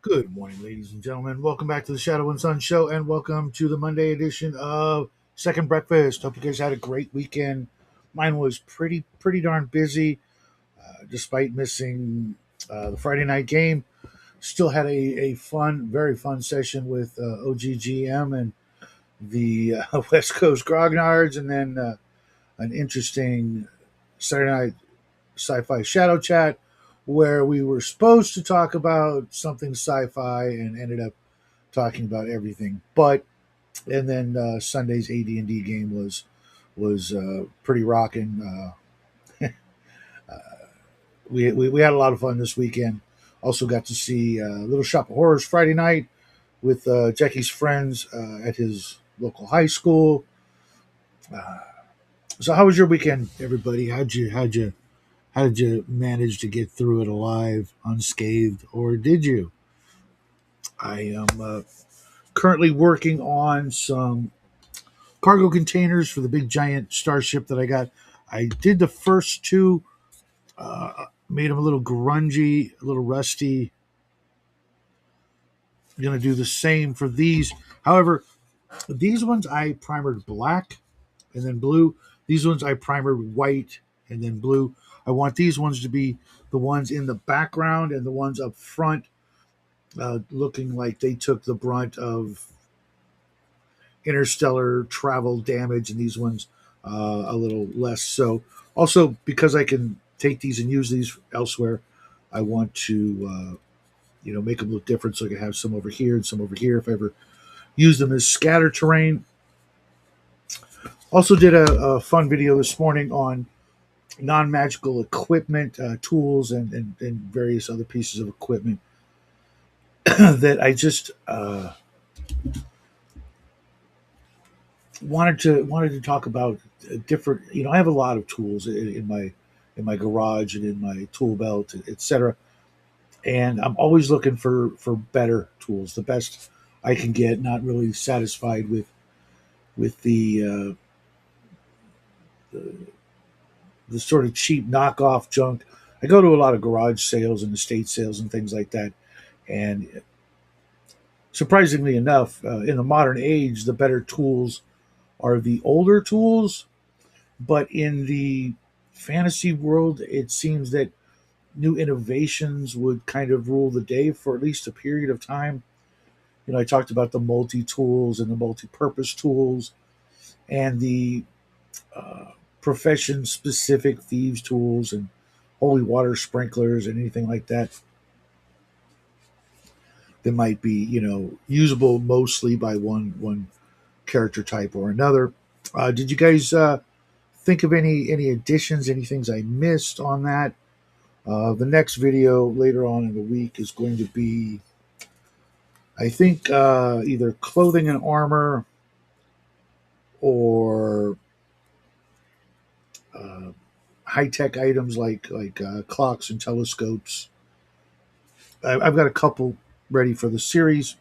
Good morning, ladies and gentlemen. Welcome back to the Shadow and Sun Show, and welcome to the Monday edition of Second Breakfast. Hope you guys had a great weekend. Mine was pretty darn busy, despite missing the Friday night game. Still had a fun, very fun session with OGGM and the West Coast Grognards, and then an interesting Saturday night sci-fi shadow chat where we were supposed to talk about something sci-fi and ended up talking about everything. But and then Sunday's AD&D game was pretty rocking. We had a lot of fun this weekend. Also got to see Little Shop of Horrors Friday night with Jackie's friends at his local high school. Uh, so how was your weekend, everybody? How did you manage to get through it alive, unscathed, or did you? I am currently working on some cargo containers for the big giant starship that I got. I did the first two, made them a little grungy, a little rusty. I'm going to do the same for these. However, these ones I primered black and then blue. These ones I primered white and then blue. I want these ones to be the ones in the background and the ones up front looking like they took the brunt of interstellar travel damage, and these ones a little less so. Also, because I can take these and use these elsewhere, I want to make them look different, so I can have some over here and some over here if I ever use them as scatter terrain. Also, did a fun video this morning on non-magical equipment, tools, and various other pieces of equipment that I just wanted to talk about different. I have a lot of tools in my garage and in my tool belt, etc. And I'm always looking for better tools, the best I can get. Not really satisfied with the sort of cheap knockoff junk. I go to a lot of garage sales and estate sales and things like that, and surprisingly enough, in the modern age, the better tools are the older tools. But in the fantasy world, it seems that new innovations would kind of rule the day for at least a period of time. I talked about the multi tools and the multi purpose tools and the profession specific thieves tools and holy water sprinklers and anything like that that might be, usable mostly by one character type or another. Did you guys think of any additions, any things I missed on that? The next video later on in the week is going to be, I think, either clothing and armor or uh, high tech items like clocks and telescopes. I've got a couple ready for the series,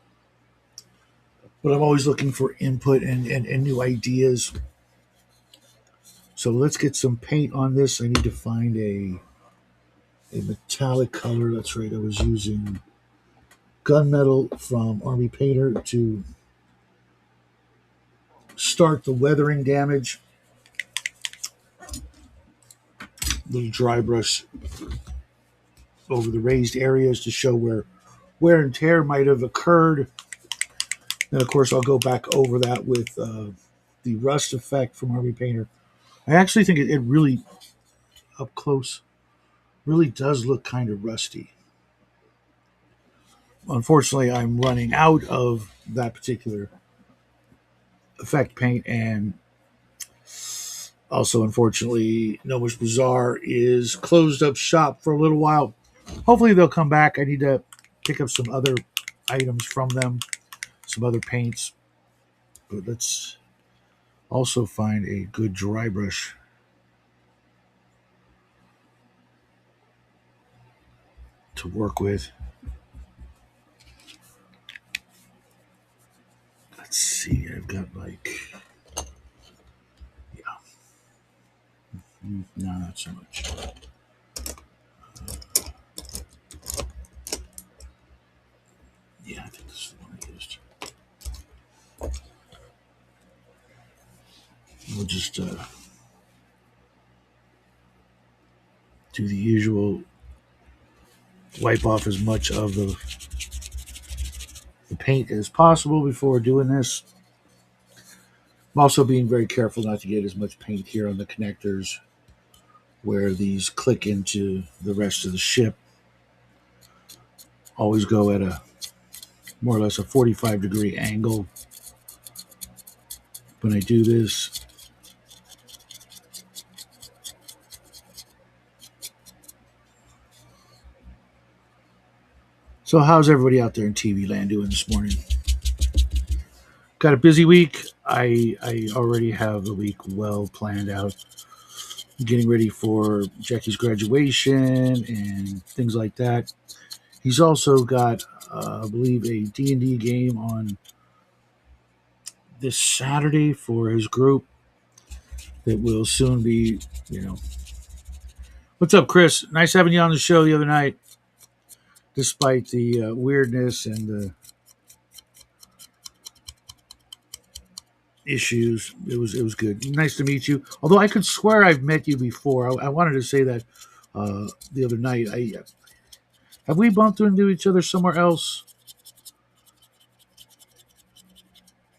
but I'm always looking for input and new ideas. So let's get some paint on this. I need to find a metallic color. That's right. I was using gunmetal from Army Painter to start the weathering damage. Little dry brush over the raised areas to show where wear and tear might have occurred. Then, of course, I'll go back over that with the rust effect from Army Painter. I actually think it really, up close, really does look kind of rusty. Unfortunately, I'm running out of that particular effect paint, and also, unfortunately, Gnomish Bazaar is closed up shop for a little while. Hopefully, they'll come back. I need to pick up some other items from them, some other paints. But let's also find a good dry brush to work with. Let's see. I've got yeah, no, not so much. do the usual wipe off as much of the paint as possible before doing this. I'm also being very careful not to get as much paint here on the connectors where these click into the rest of the ship. Always go at a more or less a 45-degree angle when I do this. So how's everybody out there in TV land doing this morning? Got a busy week. I already have the week well planned out. Getting ready for Jackie's graduation and things like that. He's also got, I believe, a D&D game on this Saturday for his group that will soon be, What's up, Chris? Nice having you on the show the other night, despite the weirdness and the issues. It was good. Nice to meet you. Although I could swear I've met you before. I wanted to say that the other night. Have we bumped into each other somewhere else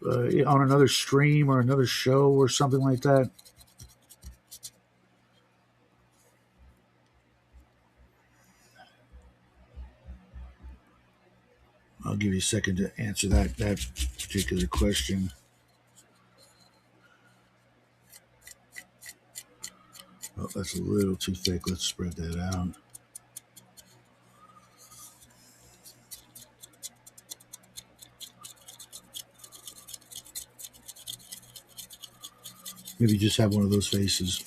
on another stream or another show or something like that? I'll give you a second to answer that particular question. Oh, that's a little too thick. Let's spread that out. Maybe just have one of those faces.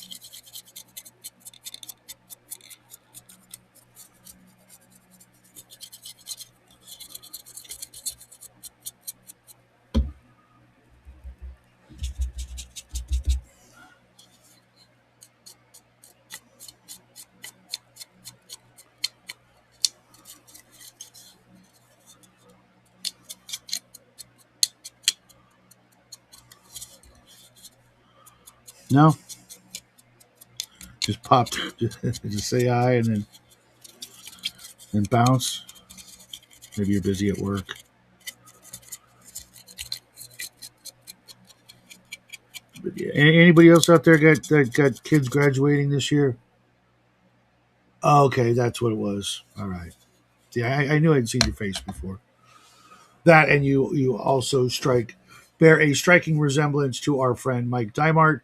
No? Just pop, just say hi and then bounce. Maybe you're busy at work. But yeah, anybody else out there got kids graduating this year? Oh, okay, that's what it was. All right. Yeah, I knew I'd seen your face before. That and you also bear a striking resemblance to our friend Mike Dimart.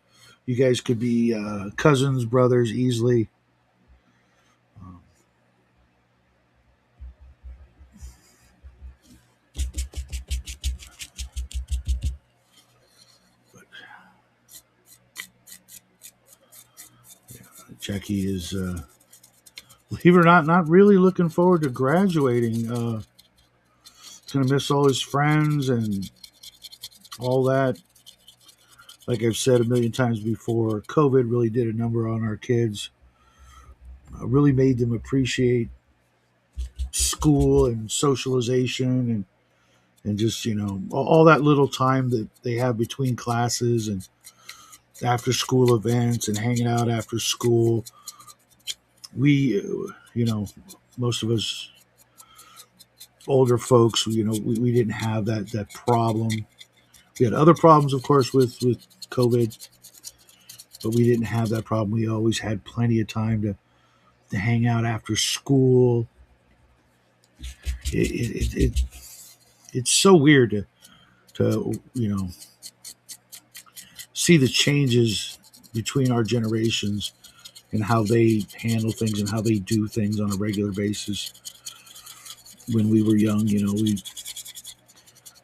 You guys could be cousins, brothers, easily. Jackie is, believe it or not really looking forward to graduating. He's going to miss all his friends and all that. Like I've said a million times before, COVID really did a number on our kids. Really made them appreciate school and socialization and just, all that little time that they have between classes and after school events and hanging out after school. We, most of us older folks, we didn't have that problem. We had other problems, of course, with COVID, but we didn't have that problem. We always had plenty of time to hang out after school. It's so weird to see the changes between our generations and how they handle things and how they do things on a regular basis. When we were young,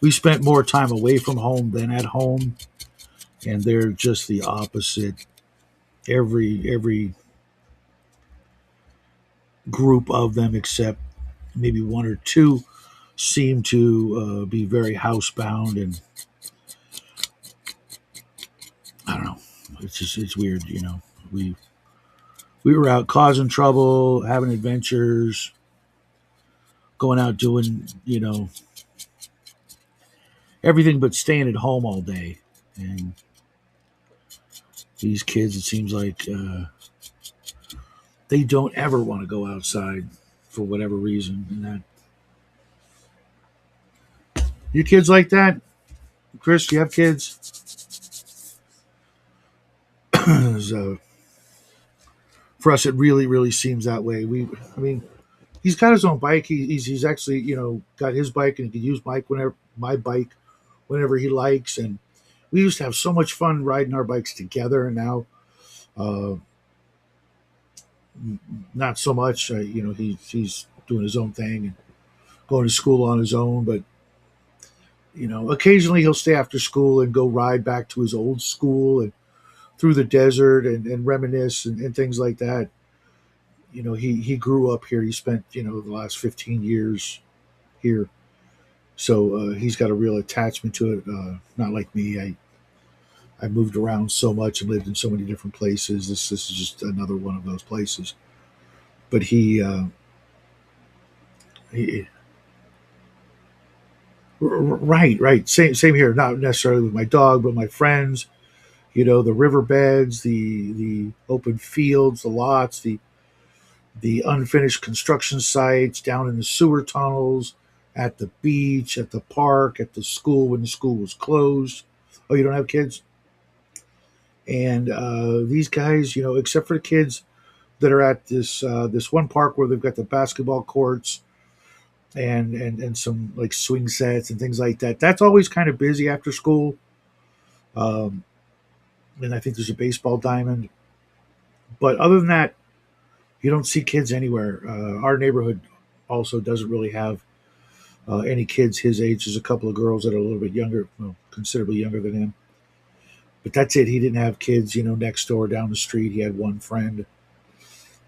we spent more time away from home than at home, and they're just the opposite. Every group of them, except maybe one or two, seem to be very housebound, and I don't know. It's weird, We were out causing trouble, having adventures, going out doing, everything but staying at home all day. And these kids, it seems like they don't ever want to go outside for whatever reason. And that your kids like that, Chris? You have kids? So for us, it really seems that way. I mean, he's got his own bike. He's actually got his bike and he can use my bike whenever he likes. And we used to have so much fun riding our bikes together. And now, uh, not so much. He's doing his own thing and going to school on his own. But occasionally he'll stay after school and go ride back to his old school and through the desert and reminisce and things like that. He grew up here. He spent the last 15 years here, so he's got a real attachment to it. Not like me. I moved around so much and lived in so many different places. This is just another one of those places. But he right. Same here. Not necessarily with my dog, but my friends. The riverbeds, the open fields, the lots, the unfinished construction sites, down in the sewer tunnels, at the beach, at the park, at the school when the school was closed. Oh, you don't have kids? And these guys, except for the kids that are at this one park where they've got the basketball courts and some like swing sets and things like that. That's always kind of busy after school. Um, and I think there's a baseball diamond. But other than that, you don't see kids anywhere. Our neighborhood also doesn't really have any kids his age. There's a couple of girls that are a little bit younger, well, considerably younger than him. But that's it. He didn't have kids, next door down the street. He had one friend,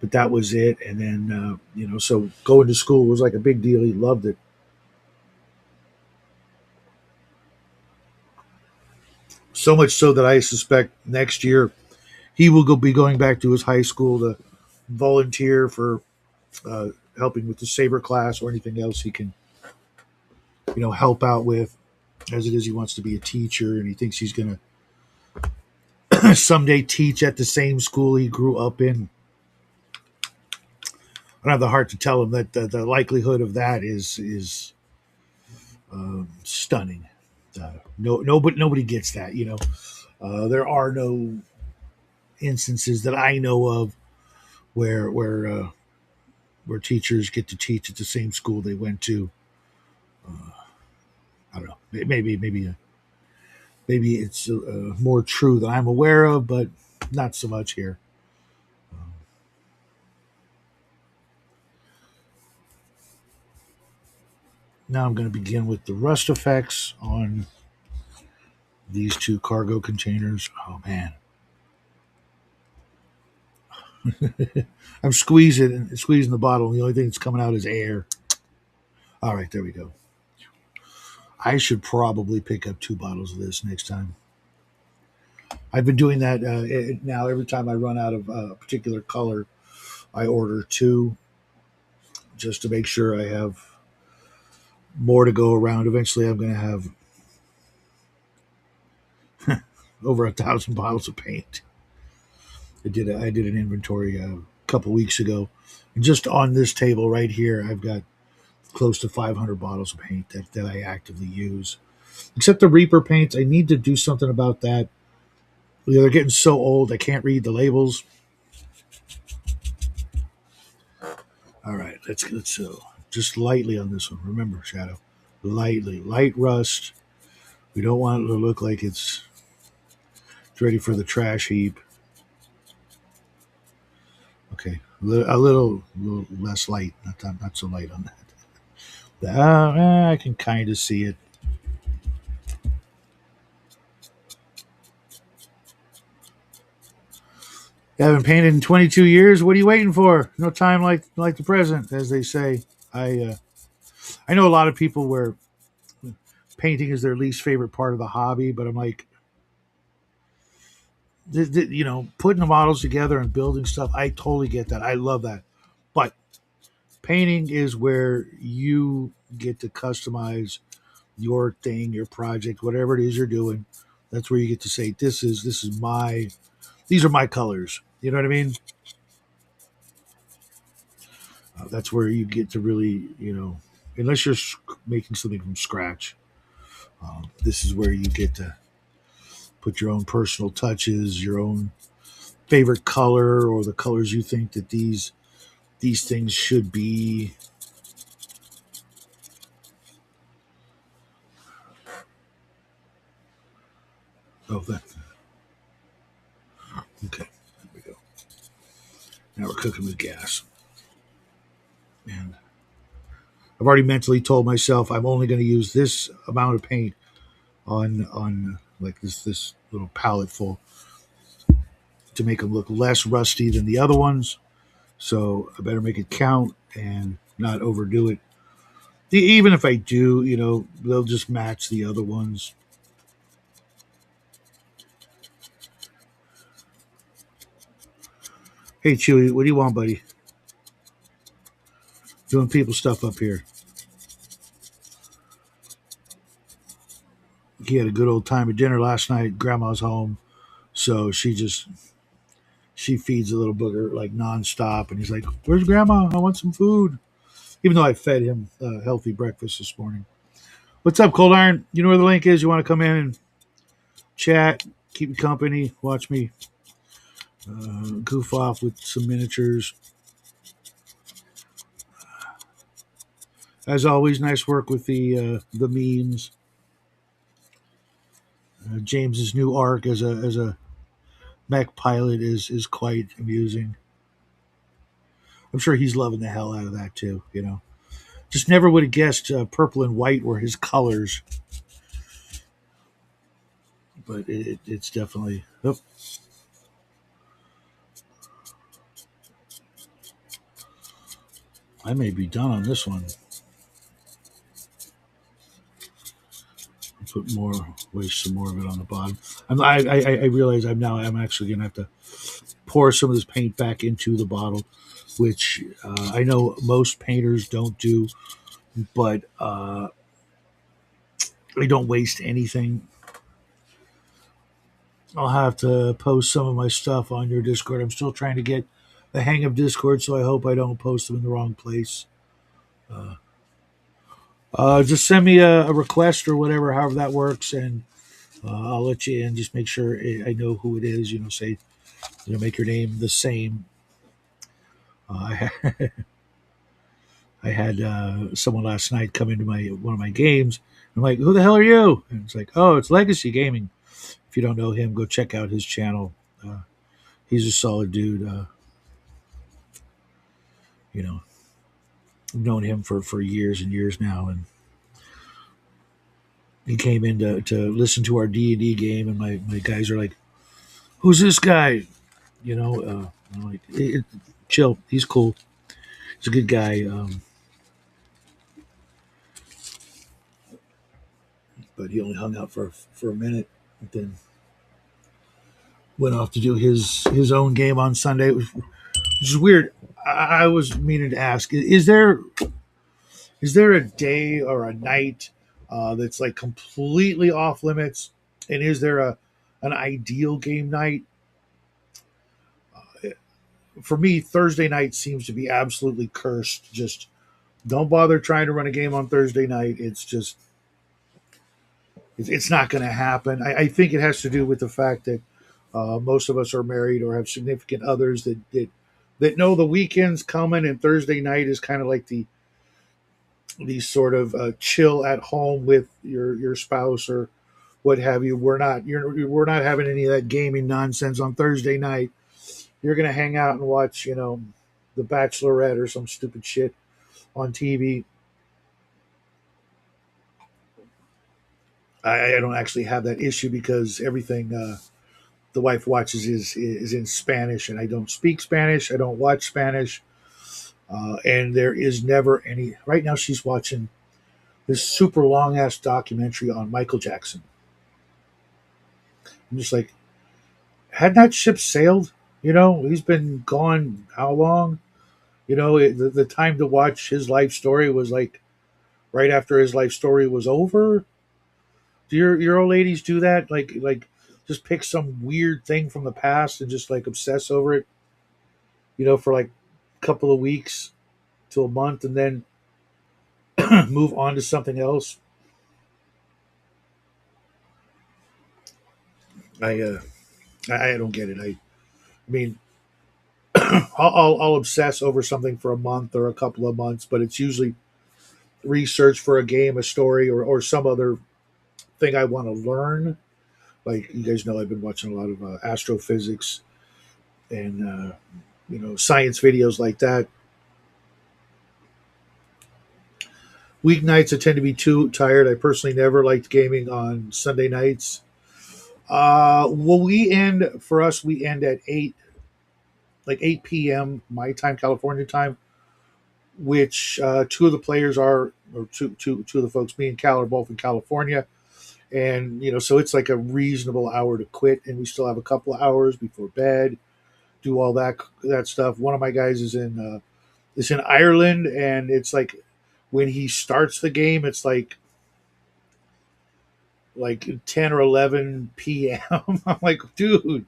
but that was it. And then, so going to school was like a big deal. He loved it. So much so that I suspect next year he will be going back to his high school to volunteer for uh, helping with the saber class or anything else he can, help out with. As it is, he wants to be a teacher, and he thinks he's going to someday teach at the same school he grew up in. I don't have the heart to tell him that the likelihood of that is stunning. Nobody gets that. There are no instances that I know of where teachers get to teach at the same school they went to. I don't know. Maybe it's more true than I'm aware of, but not so much here. Now I'm going to begin with the rust effects on these two cargo containers. Oh man, I'm squeezing the bottle. And the only thing that's coming out is air. All right, there we go. I should probably pick up two bottles of this next time. I've been doing that now. Every time I run out of a particular color, I order two just to make sure I have more to go around. Eventually, I'm going to have over 1,000 bottles of paint. I did an inventory a couple weeks ago, and just on this table right here, I've got close to 500 bottles of paint that I actively use. Except the Reaper paints, I need to do something about that. They're getting so old, I can't read the labels. All right, let's just lightly on this one. Remember, Shadow, lightly, light rust. We don't want it to look like it's ready for the trash heap. Okay, a little less light, not so light on that. I can kind of see it. You haven't painted in 22 years. What are you waiting for? No time like the present, as they say. I know a lot of people where painting is their least favorite part of the hobby, but I'm like, putting the models together and building stuff. I totally get that. I love that, but painting is where you get to customize your thing, your project, whatever it is you're doing. That's where you get to say, this is my, these are my colors. You know what I mean? That's where you get to really, unless you're making something from scratch, this is where you get to put your own personal touches, your own favorite color, or the colors you think that these things should be. Oh, that okay. There we go. Now we're cooking with gas, and I've already mentally told myself I'm only going to use this amount of paint on like this little palette full to make them look less rusty than the other ones. So I better make it count and not overdo it. Even if I do, they'll just match the other ones. Hey Chewy, what do you want, buddy? Doing people stuff up here. He had a good old time at dinner last night. Grandma's home, so she feeds a little booger like nonstop, and he's like, "Where's Grandma? I want some food." Even though I fed him a healthy breakfast this morning. What's up, Cold Iron? You know where the link is? You want to come in and chat, keep me company, watch me goof off with some miniatures. As always, nice work with the memes. James's new arc as a mech pilot is quite amusing. I'm sure he's loving the hell out of that too. Just never would have guessed purple and white were his colors, but it's definitely. Oh, I may be done on this one. Put more, waste some more of it on the bottom. I realize I'm actually gonna have to pour some of this paint back into the bottle, which I know most painters don't do, but I don't waste anything. I'll have to post some of my stuff on your Discord. I'm still trying to get the hang of Discord, so I hope I don't post them in the wrong place. Just send me a request or whatever, however that works, and I'll let you in. Just make sure I know who it is. Say, make your name the same. I I had someone last night come into my one of my games. I'm like, "Who the hell are you?" And it's like, "Oh, it's Legacy Gaming." If you don't know him, go check out his channel. Uh, he's a solid dude. You know, I've known him for years and years now, and he came in to listen to our D&D game, and my guys are like, "Who's this guy?" I'm like, "Chill. He's cool. He's a good guy." But he only hung out for a minute, and then went off to do his own game on Sunday. Which is weird. I was meaning to ask: is there a day or a night that's like completely off limits, and is there an ideal game night? For me, Thursday night seems to be absolutely cursed. Just don't bother trying to run a game on Thursday night. It's not going to happen. I think it has to do with the fact that most of us are married or have significant others that know the weekend's coming, and Thursday night is kind of like the sort of chill at home with your spouse or what have you. We're not having any of that gaming nonsense on Thursday night. You're going to hang out and watch The Bachelorette or some stupid shit on TV. I don't actually have that issue because everything the wife watches is in Spanish, and I don't speak Spanish. I don't watch Spanish, and there is never any. Right now, she's watching this super long ass documentary on Michael Jackson. I'm just like, had that ship sailed? He's been gone how long? The time to watch his life story was like right after his life story was over. Do your old ladies do that? Like just pick some weird thing from the past and just like obsess over it, for like a couple of weeks to a month and then move on to something else. I I don't get it. I mean, I'll obsess over something for a month or a couple of months, but it's usually research for a game, a story, or some other thing I want to learn. Like you guys know, I've been watching a lot of astrophysics and science videos like that. Weeknights I tend to be too tired. I personally never liked gaming on Sunday nights. Well, we end for us. We end at 8, like 8 p.m. my time, California time. Which two of the players are, or two of the folks, me and Cal are both in California, and so it's like a reasonable hour to quit, and we still have a couple of hours before bed. Do all that stuff. One of my guys is in Ireland, and it's like when he starts the game, it's like 10 or 11 p.m. I'm like, dude,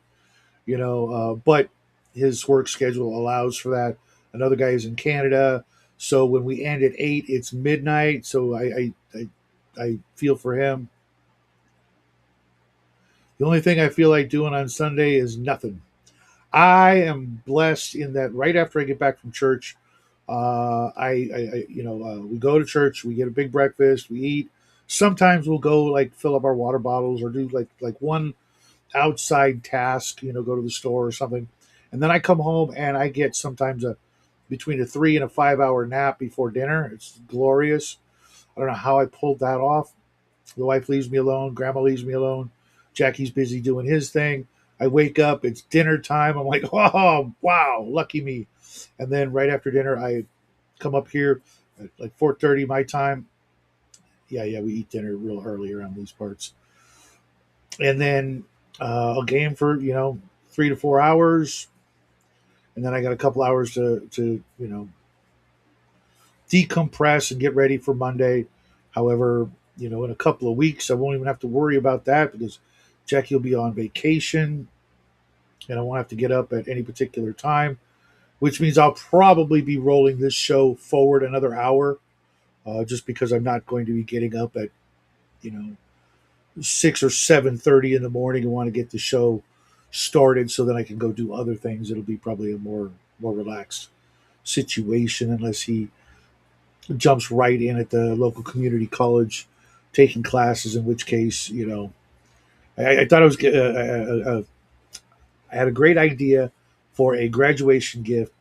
but his work schedule allows for that. Another guy is in Canada, so when we end at 8, it's midnight. So I feel for him. The only thing I feel like doing on Sunday is nothing. I am blessed in that right after I get back from church, we go to church, we get a big breakfast, we eat. Sometimes we'll go like fill up our water bottles or do like one outside task, go to the store or something. And then I come home and I get sometimes a between a 3 and a 5 hour nap before dinner. It's glorious. I don't know how I pulled that off. The wife leaves me alone, grandma leaves me alone, Jackie's busy doing his thing. I wake up, it's dinner time. I'm like, oh wow, lucky me. And then right after dinner I come up here at like 4:30 my time. Yeah, we eat dinner real early around these parts. And then a game for 3 to 4 hours, and then I got a couple hours to decompress and get ready for Monday. However, in a couple of weeks, I won't even have to worry about that because Jackie will be on vacation, and I won't have to get up at any particular time, which means I'll probably be rolling this show forward another hour, just because I'm not going to be getting up at you know 6 or 7:30 in the morning and want to get the show started so then I can go do other things. It'll be probably a more relaxed situation unless he jumps right in at the local community college taking classes. In which case, I thought it was I had a great idea for a graduation gift,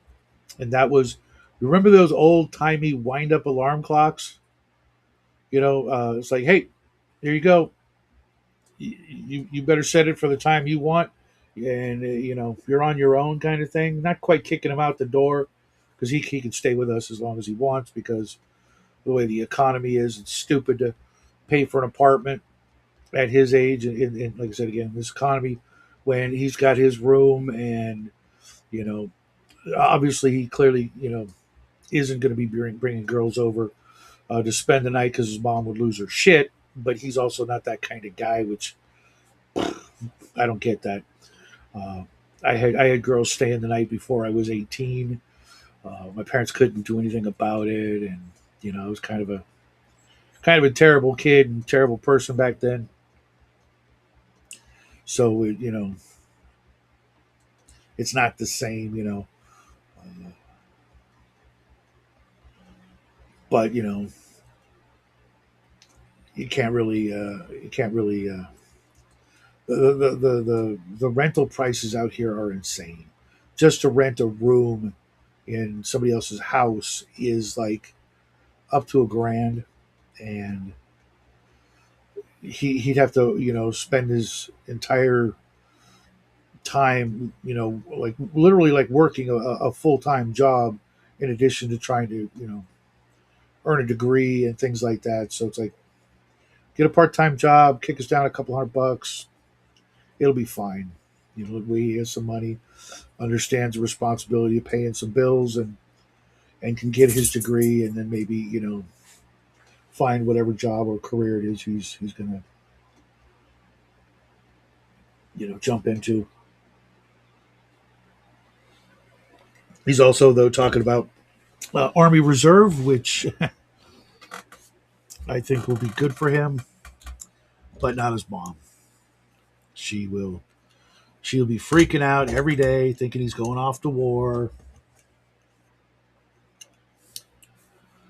and that was remember those old timey wind up alarm clocks. It's like, hey, here you go. You better set it for the time you want, and you're on your own kind of thing. Not quite kicking him out the door because he can stay with us as long as he wants because the way the economy is, it's stupid to pay for an apartment at his age and like I said again, this economy when he's got his room and you know obviously he clearly isn't going to be bringing girls over to spend the night because his mom would lose her shit, but he's also not that kind of guy, which I don't get that. uh, I had girls staying the night before I was 18. My parents couldn't do anything about it, and I was kind of a terrible kid and terrible person back then. So it's not the same, but you can't really the rental prices out here are insane. Just to rent a room in somebody else's house is like up to $1,000, and he'd have to spend his entire time like literally like working a full-time job in addition to trying to earn a degree and things like that. So it's like get a part-time job, kick us down a couple $100, it'll be fine. We has some money, understands the responsibility of paying some bills, and can get his degree, and then maybe find whatever job or career it is he's gonna jump into. He's also though talking about Army Reserve, which I think will be good for him, but not his mom. She will she'll be freaking out every day, thinking he's going off to war.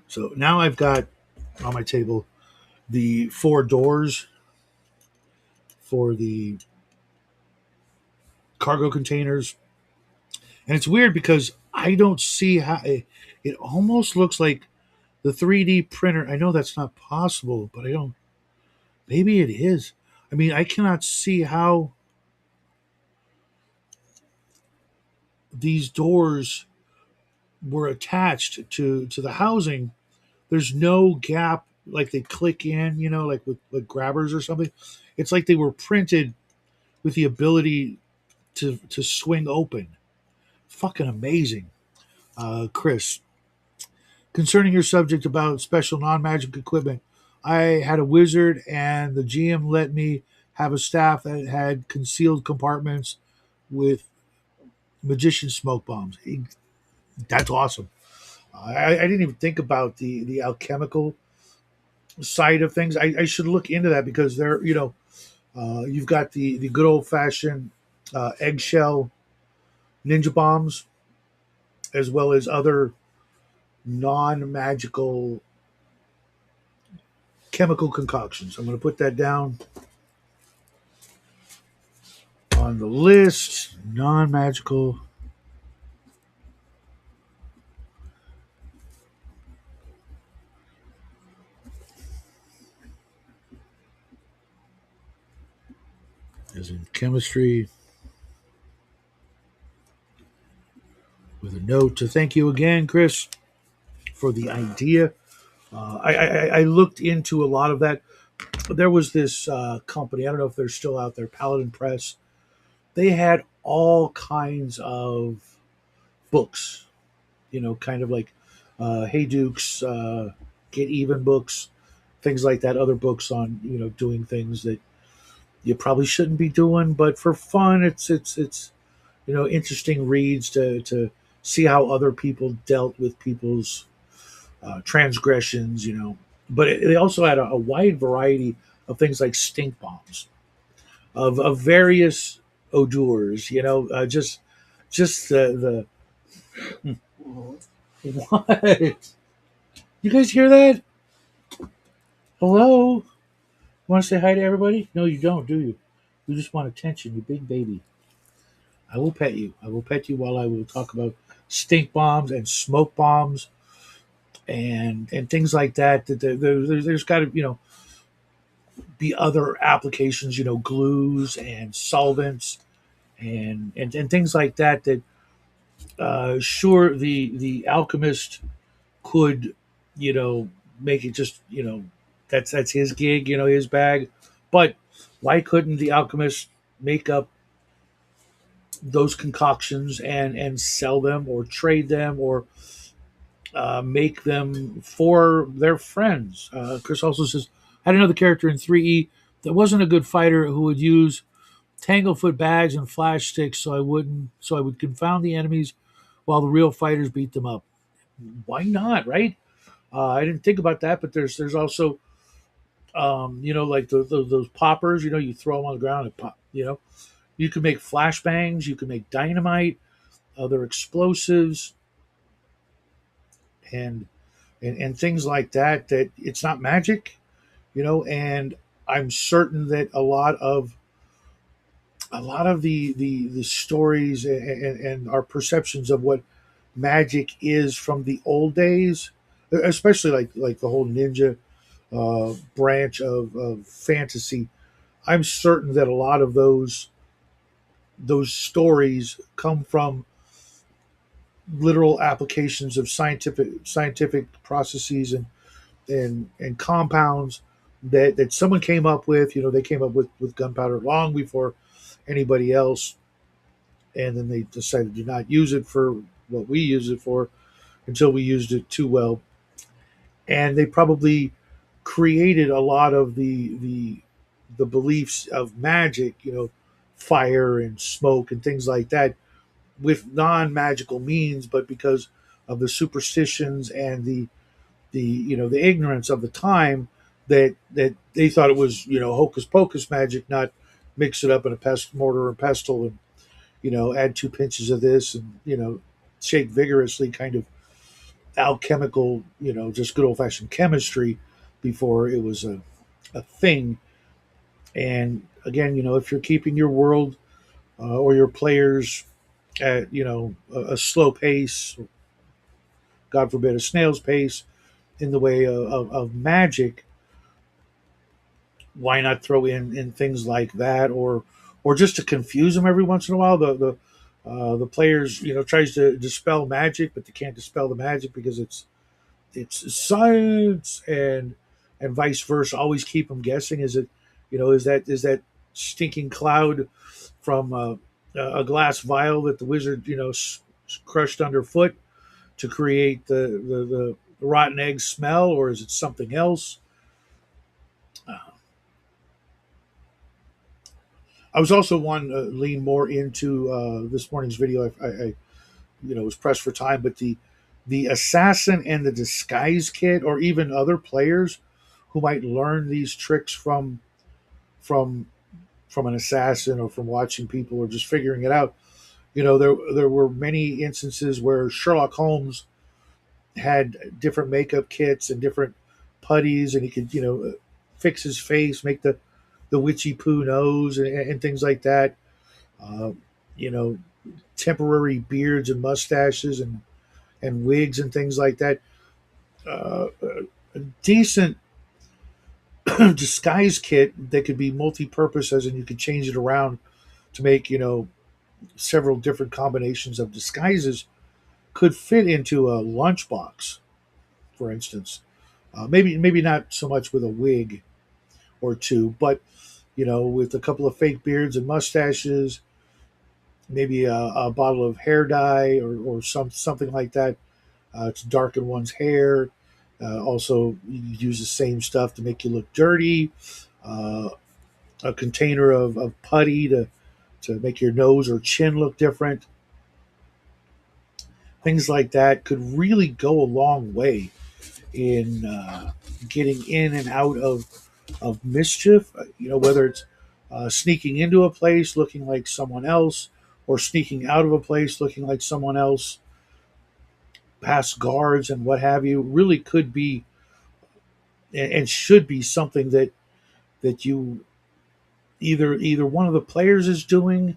So now I've got on my table the four doors for the cargo containers, and it's weird because I don't see how it almost looks like the 3D printer. I know that's not possible, but I don't. Maybe it is. I mean, I cannot see how these doors were attached to the housing. There's no gap like they click in, like with grabbers or something. It's like they were printed with the ability to swing open. Fucking amazing. Chris, concerning your subject about special non-magic equipment, I had a wizard and the GM let me have a staff that had concealed compartments with magician smoke bombs. That's awesome. I didn't even think about the alchemical side of things. I should look into that because you've got the good old fashioned eggshell ninja bombs as well as other non magical chemical concoctions. I'm going to put that down on the list. Non magical. As in chemistry, with a note to thank you again, Chris, for the idea. I looked into a lot of that. There was this company, I don't know if they're still out there, Paladin Press. They had all kinds of books, kind of like Hey Dukes, Get Even books, things like that, other books on, doing things that you probably shouldn't be doing, but for fun, it's interesting reads to see how other people dealt with people's transgressions, But they also had a wide variety of things like stink bombs of various odors, just what? You guys hear that? Hello? Want to say hi to everybody? No, you don't, do you? You just want attention, you big baby. I will pet you. I will pet you while I will talk about stink bombs and smoke bombs and things like that. There's got to be other applications, glues and solvents and things like that. That sure the alchemist could make it just that's his gig, his bag. But why couldn't the alchemist make up those concoctions and sell them or trade them or make them for their friends? Chris also says, I had another character in 3E that wasn't a good fighter who would use tanglefoot bags and flash sticks so I would confound the enemies while the real fighters beat them up. Why not, right? I didn't think about that, but there's also like those poppers. You throw them on the ground and pop. You can make flashbangs. You can make dynamite, other explosives, and and things like that. That it's not magic, And I'm certain that a lot of the stories and our perceptions of what magic is from the old days, especially like the whole ninja branch of fantasy. I'm certain that a lot of those stories come from literal applications of scientific processes and compounds that someone came up with. They came up with gunpowder long before anybody else, and then they decided to not use it for what we use it for until we used it too well, and they probably created a lot of the beliefs of magic, fire and smoke and things like that with non-magical means, but because of the superstitions and the ignorance of the time, that they thought it was hocus pocus magic, not mix it up in a mortar and pestle, and add 2 pinches of this, and shake vigorously, kind of alchemical, just good old fashioned chemistry before it was a thing. And again, if you're keeping your world or your players at a slow pace, God forbid a snail's pace, in the way of magic, why not throw in things like that, or just to confuse them every once in a while. The players tries to dispel magic, but they can't dispel the magic because it's science, and vice versa. Always keep them guessing. Is that stinking cloud from a glass vial that the wizard crushed underfoot to create the rotten egg smell, or is it something else? I was also one lean more into this morning's video. I was pressed for time, but the assassin and the disguise kit, or even other players who might learn these tricks from from an assassin, or from watching people, or just figuring it out. There were many instances where Sherlock Holmes had different makeup kits and different putties, and he could fix his face, make the witchy poo nose, and things like that. Uh, you know, Temporary beards and mustaches, and wigs and things like that. A decent disguise kit that could be multi-purpose, as in you could change it around to make several different combinations of disguises, could fit into a lunchbox, for instance. Maybe not so much with a wig or two, but with a couple of fake beards and mustaches, maybe a bottle of hair dye, or something like that to darken one's hair. Also, you use the same stuff to make you look dirty. Uh, a container of putty to make your nose or chin look different. Things like that could really go a long way in getting in and out of mischief. Whether it's sneaking into a place looking like someone else, or sneaking out of a place looking like someone else, past guards and what have you, really could be and should be something that you either one of the players is doing,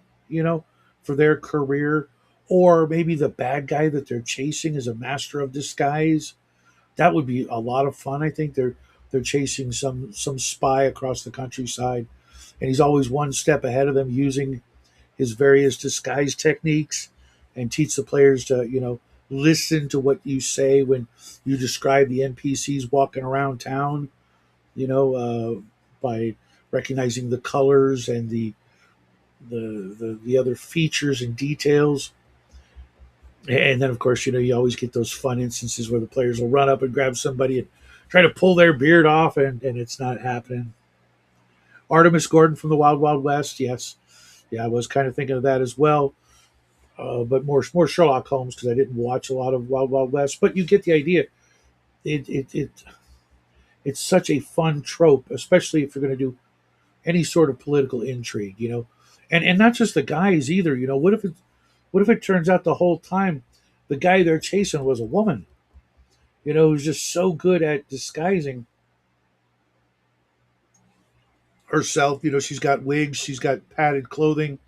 for their career, or maybe the bad guy that they're chasing is a master of disguise. That would be a lot of fun. I think they're chasing some spy across the countryside, and he's always one step ahead of them, using his various disguise techniques, and teach the players to listen to what you say when you describe the NPCs walking around town, by recognizing the colors and the other features and details. And then, of course, you always get those fun instances where the players will run up and grab somebody and try to pull their beard off, and it's not happening. Artemis Gordon from the Wild Wild West, yes, yeah, I was kind of thinking of that as well, but more Sherlock Holmes, because I didn't watch a lot of Wild Wild West. But you get the idea. It it's such a fun trope, especially if you're going to do any sort of political intrigue, and not just the guys either. What if it turns out the whole time the guy they're chasing was a woman, who's just so good at disguising herself. She's got wigs, she's got padded clothing,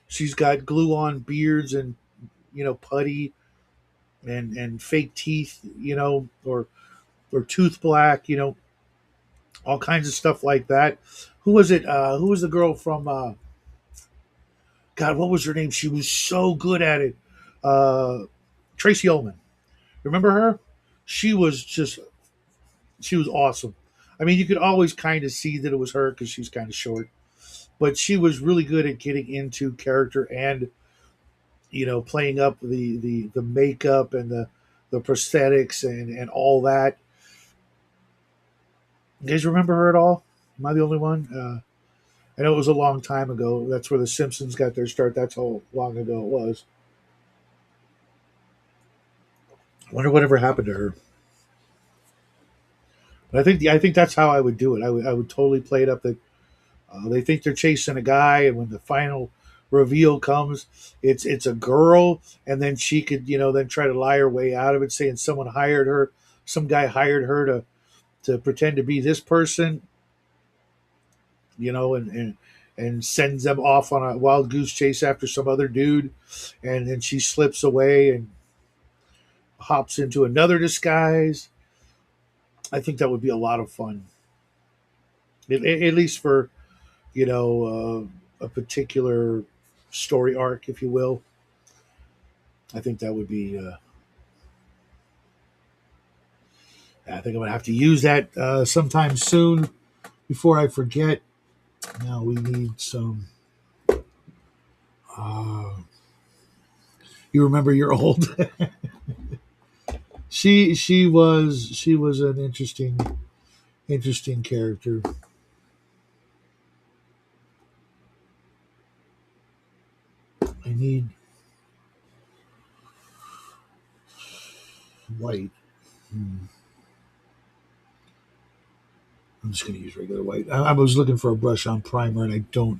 she's got glue on beards, and putty, and fake teeth, or tooth black, all kinds of stuff like that. Who was it? Who was the girl from? God, what was her name? She was so good at it. Uh, Tracy Ullman. Remember her? She was just she was awesome. I mean, you could always kind of see that it was her because she's kind of short, but she was really good at getting into character, and playing up the makeup and the prosthetics, and all that. You guys remember her at all? Am I the only one? I know it was a long time ago. That's where the Simpsons got their start. That's how long ago it was. Wonder whatever happened to her. But I think that's how I would do it. I would totally play it up that they think they're chasing a guy, and when the final reveal comes, it's a girl, and then she could then try to lie her way out of it, saying someone hired her, some guy hired her to pretend to be this person, and sends them off on a wild goose chase after some other dude, and then she slips away and hops into another disguise. I think that would be a lot of fun, at least for a particular story arc, if you will. I think that would be. I think I'm gonna have to use that sometime soon before I forget. Now we need some. Uh, you remember you're old. She was an interesting character. I need white. Hmm. I'm just gonna use regular white. I was looking for a brush on primer, and I don't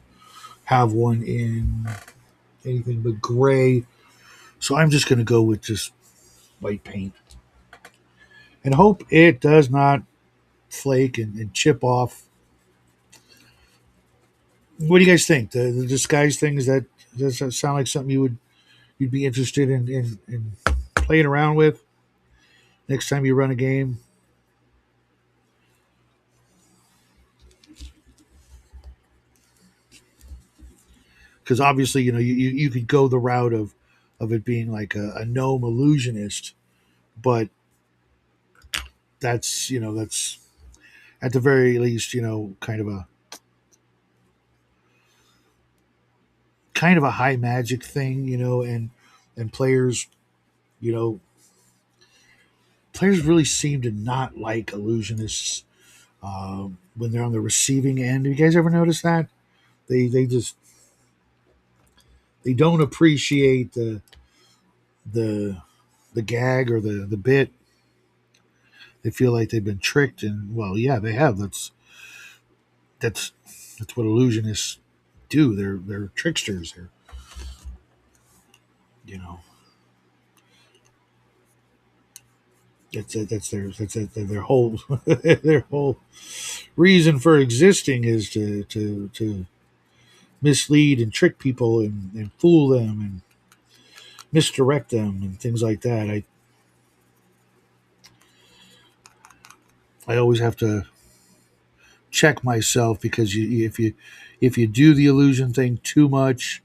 have one in anything but gray. So I'm just gonna go with just white paint and hope it does not flake and chip off. What do you guys think? The disguise thing, does that sound like something you'd be interested in playing around with next time you run a game? Because obviously, you could go the route of it being like a gnome illusionist, but that's at the very least kind of a high magic thing, and you know players really seem to not like illusionists when they're on the receiving end. Have you guys ever noticed that? They don't appreciate the the gag or the bit. They feel like they've been tricked, and well, yeah, they have. That's that's what illusionists do. They're tricksters. They're you know that's their whole their whole reason for existing is to mislead and trick people and fool them and misdirect them and things like that. I always have to check myself because if you do the illusion thing too much,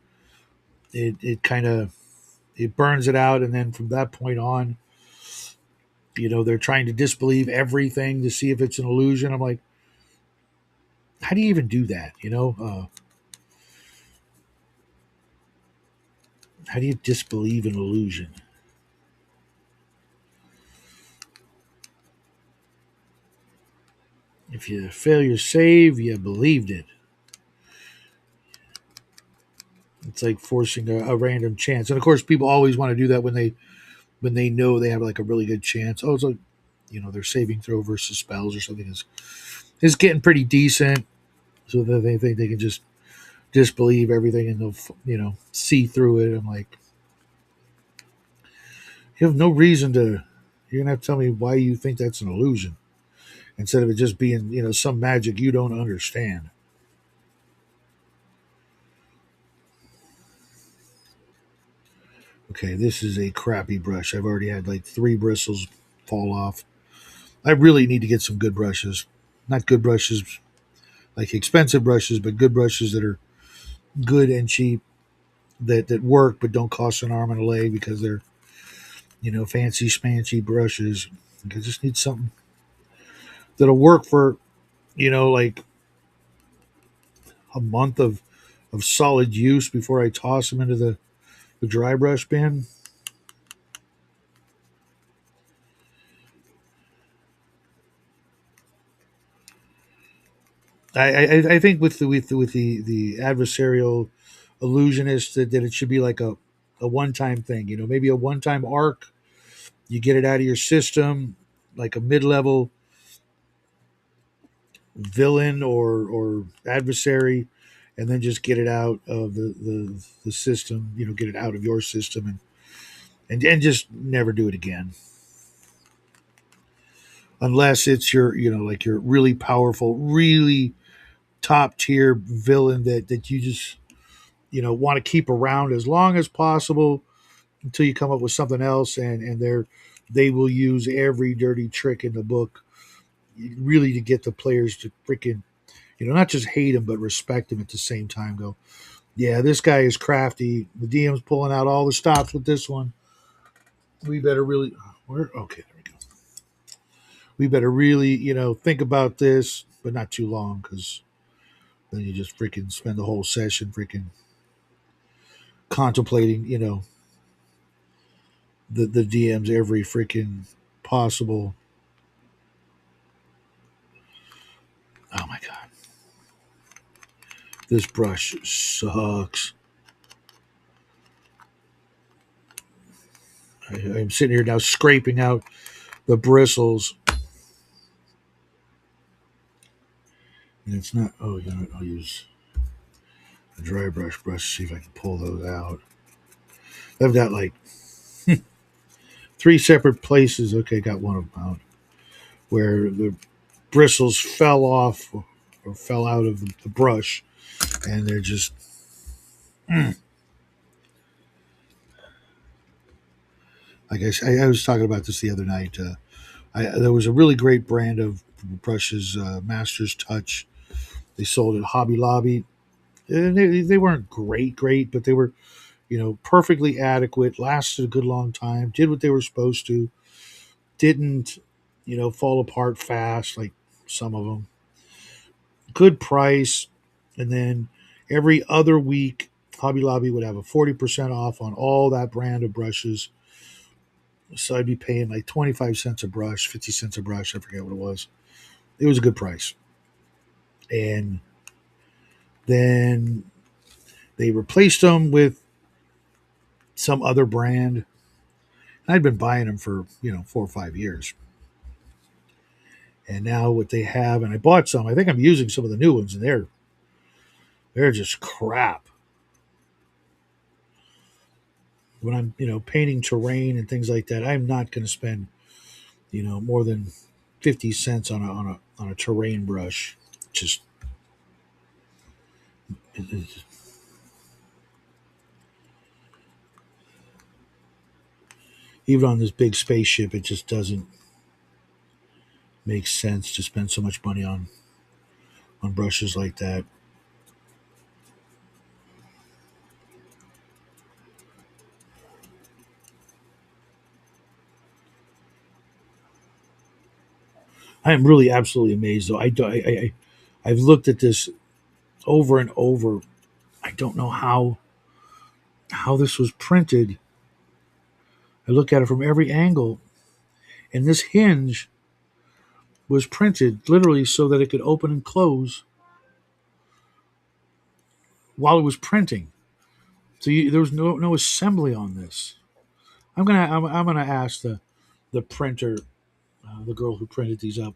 it kind of it burns it out, and then from that point on, they're trying to disbelieve everything to see if it's an illusion. I'm like, how do you even do that? How do you disbelieve an illusion? If you fail your save, you believed it. It's like forcing a random chance, and of course, people always want to do that when they know they have like a really good chance. Oh, so their saving throw versus spells or something is getting pretty decent, so that they think they can just disbelieve everything and they'll see through it. I'm like, you have no reason to. You're gonna have to tell me why you think that's an illusion instead of it just being some magic you don't understand. Okay, this is a crappy brush. I've already had like three bristles fall off. I really need to get some good brushes. Not good brushes like expensive brushes, but good brushes that are good and cheap, that work but don't cost an arm and a leg because they're fancy smancy brushes. I just need something that'll work for like a month of solid use before I toss them into the dry brush bin. I think with the adversarial illusionist that it should be like a one time thing. Maybe a one time arc You get it out of your system, like a mid-level villain or adversary, and then just get it out of the system. Get it out of your system, and just never do it again, unless it's like your really powerful, really top tier villain that you just want to keep around as long as possible until you come up with something else, and they will use every dirty trick in the book really to get the players to freaking not just hate him but respect him at the same time. Go, yeah, this guy is crafty. The DM's pulling out all the stops with this one. We better really, we're okay. There we go. We better really think about this, but not too long, because then you just freaking spend the whole session freaking contemplating the DM's every freaking possible. Oh my god, this brush sucks. I'm sitting here now scraping out the bristles, and it's not. Oh, I'll use a dry brush. See if I can pull those out. I've got like three separate places. Okay, got one of them out where the bristles fell off or fell out of the brush, and they're just. Like I was talking about this the other night. There was a really great brand of brushes, Master's Touch. They sold at Hobby Lobby. And they weren't great, but they were, perfectly adequate, lasted a good long time, did what they were supposed to, didn't, fall apart fast like some of them. Good price. And then every other week, Hobby Lobby would have a 40% off on all that brand of brushes. So I'd be paying like 25 cents a brush, 50 cents a brush. I forget what it was. It was a good price. And then they replaced them with some other brand. I'd been buying them for, 4 or 5 years. And now what they have, and I bought some, I think I'm using some of the new ones, and they're just crap. When I'm, painting terrain and things like that, I'm not going to spend, more than 50 cents on a terrain brush. Just it- even on this big spaceship, it just doesn't make sense to spend so much money on brushes like that. I am really absolutely amazed, though. I've looked at this over and over. I don't know how this was printed. I look at it from every angle, and this hinge was printed literally so that it could open and close while it was printing. So there was no assembly on this. I'm gonna ask the printer, the girl who printed these up,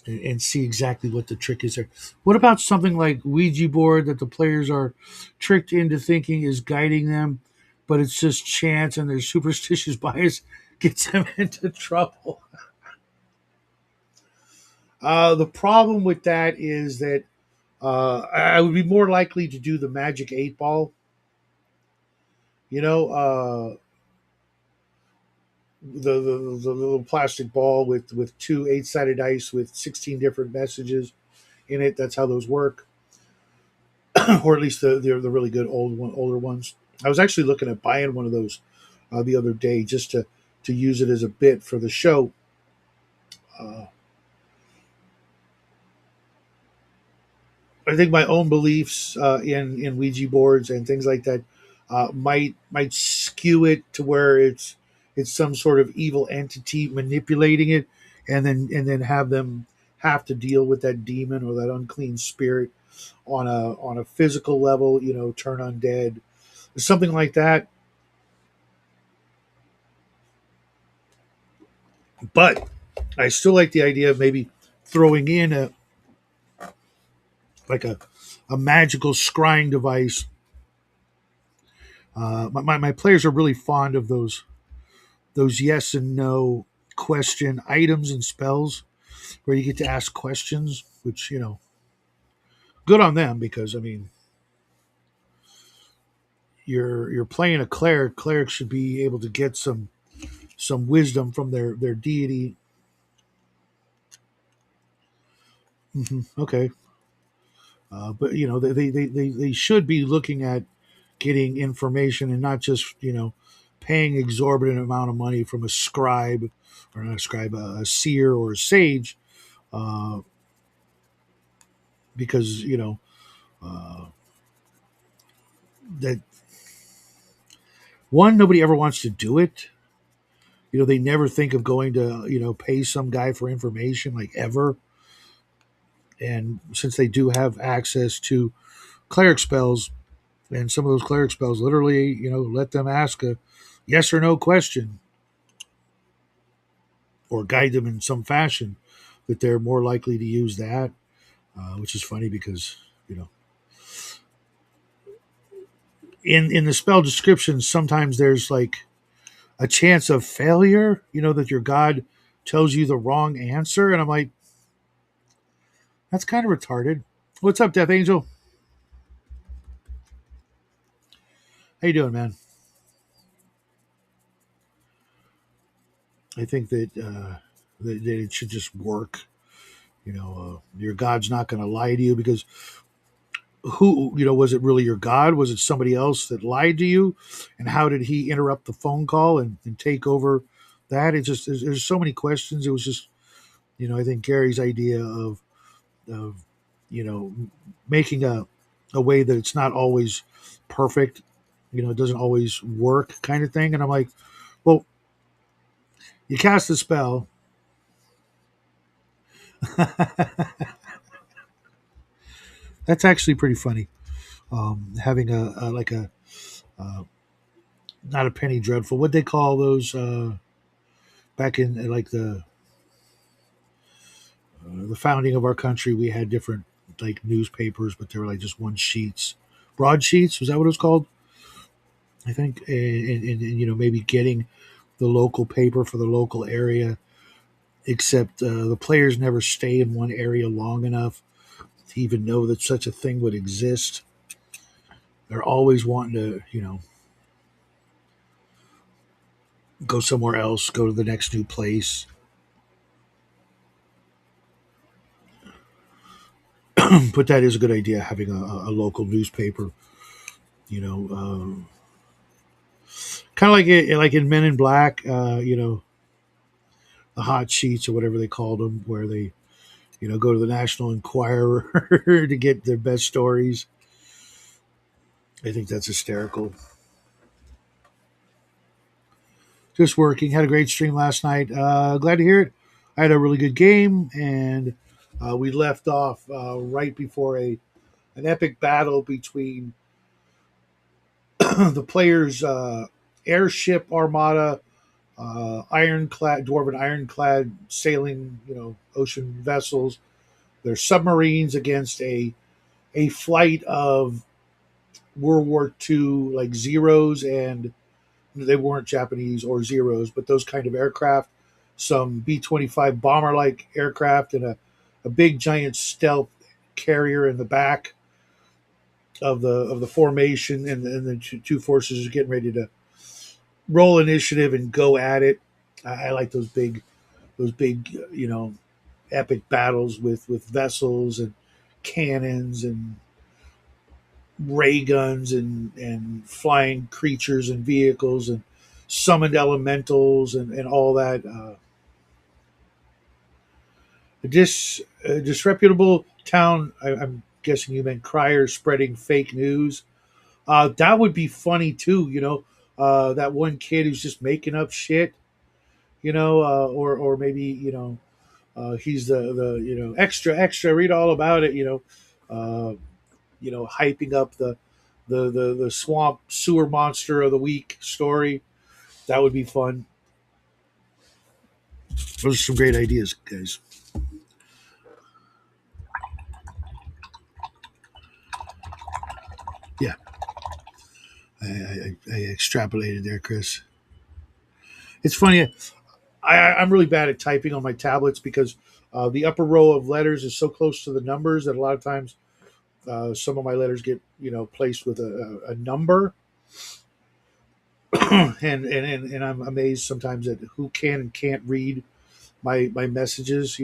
and see exactly what the trick is there. What about something like Ouija board that the players are tricked into thinking is guiding them, but it's just chance and their superstitious bias gets them into trouble? The problem with that is that I would be more likely to do the magic 8 ball. The little plastic ball with two 8-sided dice with 16 different messages in it. That's how those work, or at least the really good older ones. I was actually looking at buying one of those the other day just to use it as a bit for the show. Uh, I think my own beliefs in Ouija boards and things like that might skew it to where it's some sort of evil entity manipulating it, and then have them have to deal with that demon or that unclean spirit on a physical level. Turn undead, something like that. But I still like the idea of maybe throwing in like a magical scrying device. My players are really fond of those yes and no question items and spells where you get to ask questions, which good on them because I mean you're playing a cleric. Clerics should be able to get some wisdom from their deity. Okay, but they should be looking at getting information and not just paying exorbitant amount of money from a scribe or not a scribe, a seer or a sage, uh, because uh, that one nobody ever wants to do it. They never think of going to pay some guy for information like ever. And since they do have access to cleric spells, and some of those cleric spells literally let them ask a yes or no question or guide them in some fashion, that they're more likely to use that, which is funny because you know in the spell descriptions sometimes there's like a chance of failure, that your god tells you the wrong answer, and I'm like, that's kind of retarded. What's up, Death Angel? How you doing, man? I think that it should just work. Your god's not going to lie to you because who was it really your god? Was it somebody else that lied to you? And how did he interrupt the phone call and take over that? It's just there's so many questions. It was just I think Gary's idea of making a way that it's not always perfect, it doesn't always work kind of thing. And I'm like, well, you cast a spell. That's actually pretty funny. Having a like a not a penny dreadful. What they call those back in like the founding of our country, we had different like newspapers, but they were like just one sheets, broadsheets. Was that what it was called? I think, and maybe getting the local paper for the local area. Except the players never stay in one area long enough to even know that such a thing would exist. They're always wanting to, go somewhere else, go to the next new place. But that is a good idea, having a local newspaper. You know, kind of like in Men in Black. The hot sheets or whatever they called them, where they go to the National Enquirer to get their best stories. I think that's hysterical. Just working. Had a great stream last night. Glad to hear it. I had a really good game, and we left off right before a an epic battle between the players' airship armada, ironclad dwarven ironclad sailing, ocean vessels. Their submarines against a flight of World War II like Zeros, and they weren't Japanese or Zeros, but those kind of aircraft. Some B-25 bomber like aircraft and a big giant stealth carrier in the back of the formation, and the two forces are getting ready to roll initiative and go at it. I like those big epic battles with vessels and cannons and ray guns and flying creatures and vehicles and summoned elementals and all that. A disreputable town. I'm guessing you meant criers spreading fake news. That would be funny too. That one kid who's just making up shit. Or maybe he's the extra extra. Read all about it. Hyping up the swamp sewer monster of the week story. That would be fun. Those are some great ideas, guys. Yeah, I extrapolated there, Chris. It's funny. I'm really bad at typing on my tablets because the upper row of letters is so close to the numbers that a lot of times some of my letters get placed with a number, and I'm amazed sometimes at who can and can't read my messages.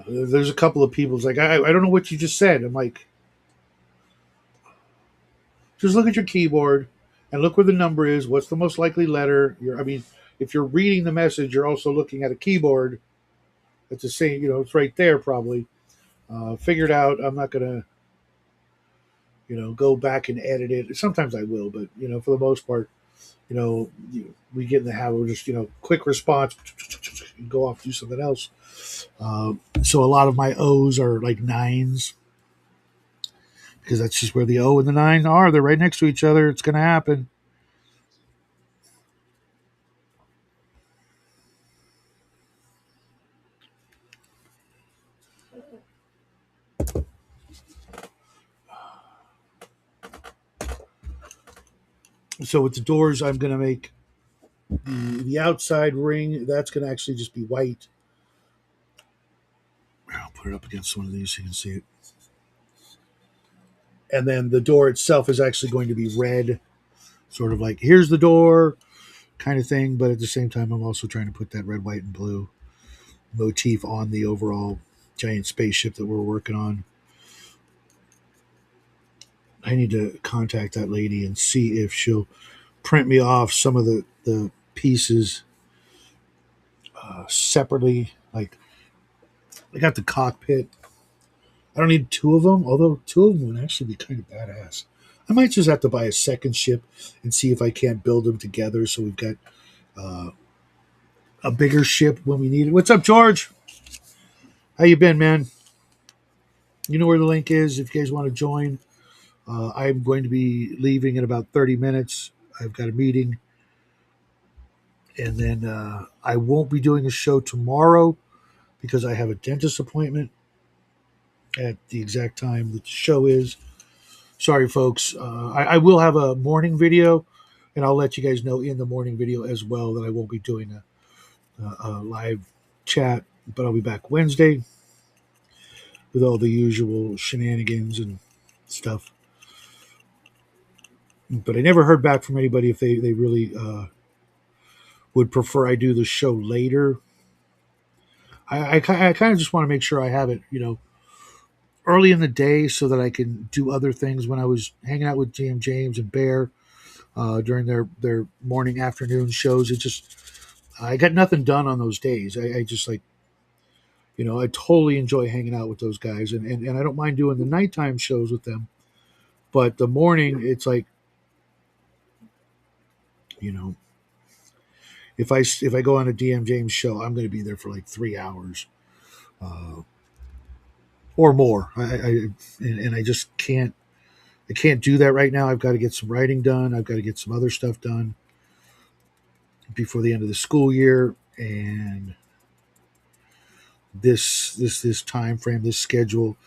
There's a couple of people's like I don't know what you just said. I'm like, just look at your keyboard and look where the number is. What's the most likely letter? I mean, if you're reading the message, you're also looking at a keyboard. It's the same. It's right there probably. Figured out. I'm not gonna go back and edit it. Sometimes I will, but for the most part, we get in the habit of just quick response, go off do something else. So a lot of my O's are like nines because that's just where the O and the nine are. They're right next to each other. It's going to happen. So with the doors, I'm going to make the outside ring. That's going to actually just be white. I'll put it up against one of these so you can see it. And then the door itself is actually going to be red, sort of like here's the door kind of thing. But at the same time, I'm also trying to put that red, white, and blue motif on the overall giant spaceship that we're working on. I need to contact that lady and see if she'll print me off some of the pieces separately. Like I got the cockpit. I don't need two of them, although two of them would actually be kind of badass. I might just have to buy a second ship and see if I can't build them together so we've got uh, a bigger ship when we need it. What's up, George? How you been, man? You know where the link is if you guys want to join. I'm going to be leaving in about 30 minutes. I've got a meeting, and then I won't be doing a show tomorrow because I have a dentist appointment at the exact time that the show is. Sorry, folks. I will have a morning video, and I'll let you guys know in the morning video as well that I won't be doing a live chat, but I'll be back Wednesday with all the usual shenanigans and stuff. But I never heard back from anybody if they really would prefer I do the show later. I kind of just want to make sure I have it, early in the day so that I can do other things. When I was hanging out with GM James and Bear during their morning afternoon shows, it just I got nothing done on those days. I just like I totally enjoy hanging out with those guys, and I don't mind doing the nighttime shows with them. But the morning, it's like you know if I go on a DM James show, I'm going to be there for like 3 hours or more. And I just can't. I can't do that right now. I've got to get some writing done. I've got to get some other stuff done before the end of the school year, and this time frame, this schedule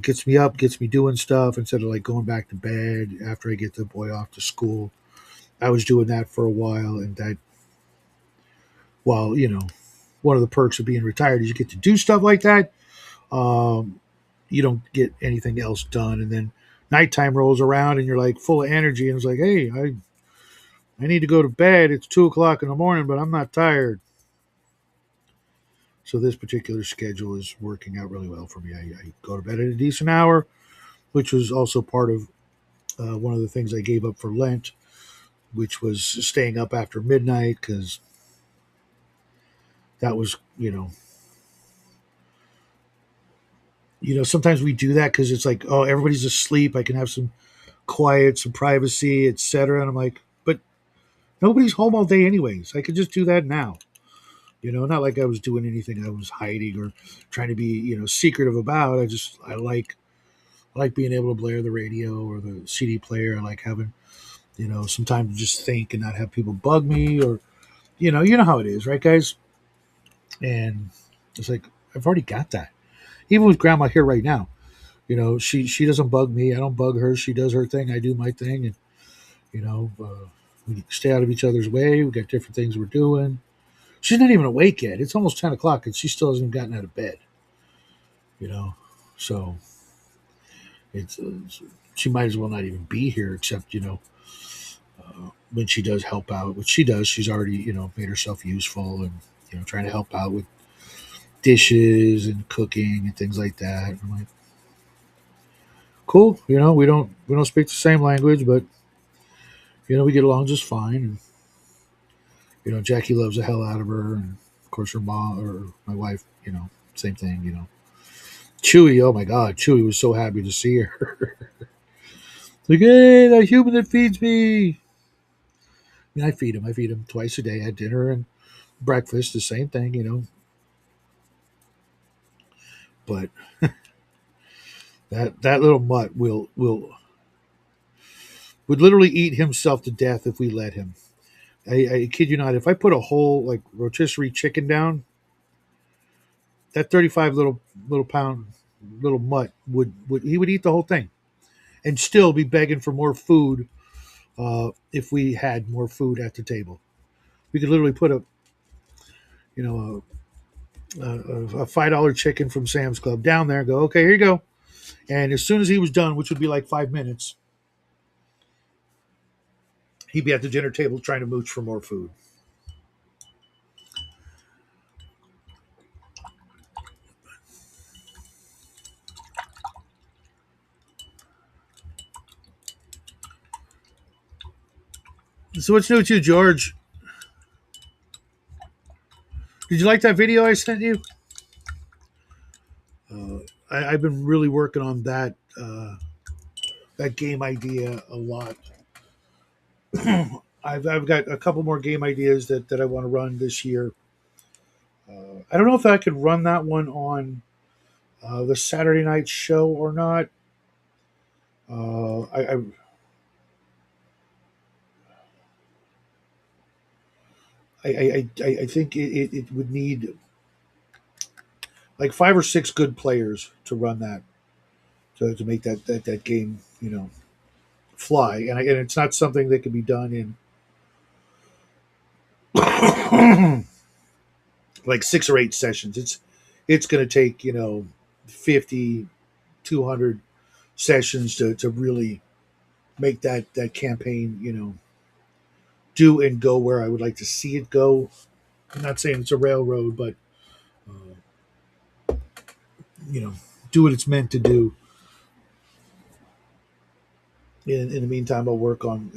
gets me up, gets me doing stuff instead of like going back to bed after I get the boy off to school. I was doing that for a while, and that while one of the perks of being retired is you get to do stuff like that. You don't get anything else done, and then nighttime rolls around, and you're like full of energy, and it's like, hey, I need to go to bed. It's 2 o'clock in the morning, but I'm not tired. So this particular schedule is working out really well for me. I go to bed at a decent hour, which was also part of one of the things I gave up for Lent, which was staying up after midnight because that was sometimes we do that because it's like, oh, everybody's asleep. I can have some quiet, some privacy, etc. And I'm like, but nobody's home all day anyways. I could just do that now. Not like I was doing anything I was hiding or trying to be, secretive about. I like being able to blare the radio or the CD player. I like having, some time to just think and not have people bug me, or you know how it is, right, guys? And it's like, I've already got that. Even with grandma here right now, she doesn't bug me. I don't bug her. She does her thing. I do my thing, and we stay out of each other's way. We got different things we're doing. She's not even awake yet. It's almost 10 o'clock, and she still hasn't gotten out of bed. You know, so it's she might as well not even be here, except when she does help out, which she does. She's already made herself useful, and trying to help out with dishes and cooking and things like that. I'm like, cool. We don't speak the same language, but we get along just fine. And Jackie loves the hell out of her, and of course her mom or my wife, same thing. Chewy, oh my God, Chewy was so happy to see her. Like, hey, that human that feeds me. I mean, I feed him. I feed him twice a day at dinner and breakfast, the same thing. But that little mutt would literally eat himself to death if we let him. I kid you not. If I put a whole like rotisserie chicken down, that 35 little pound little mutt would he would eat the whole thing and still be begging for more food. If we had more food at the table, we could literally put a you know a $5 chicken from Sam's Club down there. And go, okay, here you go. And as soon as he was done, which would be like 5 minutes, he'd be at the dinner table trying to mooch for more food. So what's new with you, George? Did you like that video I sent you? I've been really working on that game idea a lot. I've got a couple more game ideas that I want to run this year. I don't know if I could run that one on the Saturday night show or not. I think it would need like 5 or 6 good players to run that to make that game fly, and it's not something that can be done in like 6 or 8 sessions. It's going to take 50, 200 sessions to really make that campaign do and go where I would like to see it go. I'm not saying it's a railroad, but uh, you know do what it's meant to do. In the meantime, I'll work on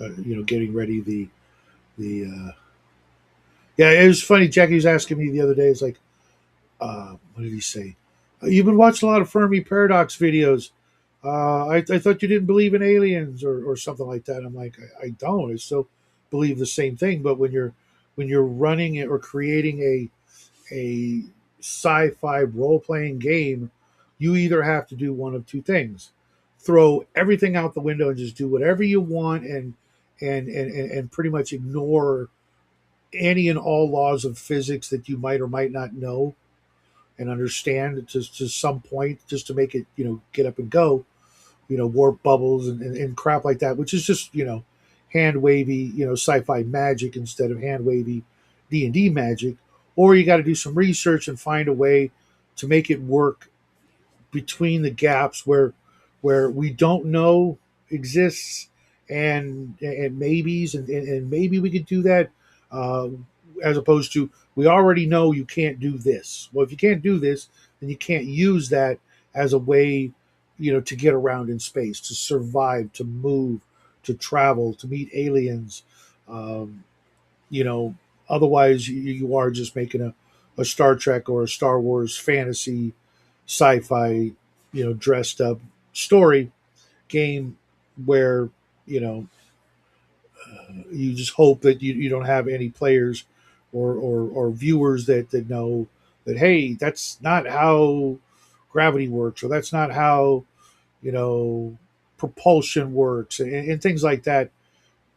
getting ready the yeah. It was funny. Jackie was asking me the other day. It's like, what did he say? You've been watching a lot of Fermi Paradox videos. I thought you didn't believe in aliens or something like that. I'm like, I don't. I still believe the same thing. But when you're running it or creating a sci-fi role-playing game, you either have to do one of two things: throw everything out the window and just do whatever you want, and pretty much ignore any and all laws of physics that you might or might not know and understand to some point, just to make it get up and go. Warp bubbles and crap like that, which is just hand wavy sci-fi magic instead of hand wavy D&D magic. Or you got to do some research and find a way to make it work between the gaps where we don't know exists, and maybes, and maybe we could do that, uh, as opposed to, we already know you can't do this. Well, if you can't do this, then you can't use that as a way to get around in space, to survive, to move, to travel, to meet aliens. um, you know Otherwise you are just making a Star Trek or a Star Wars fantasy sci-fi dressed up story game, where you know you just hope that you don't have any players or viewers that know that, hey, that's not how gravity works, or that's not how you know propulsion works, and things like that.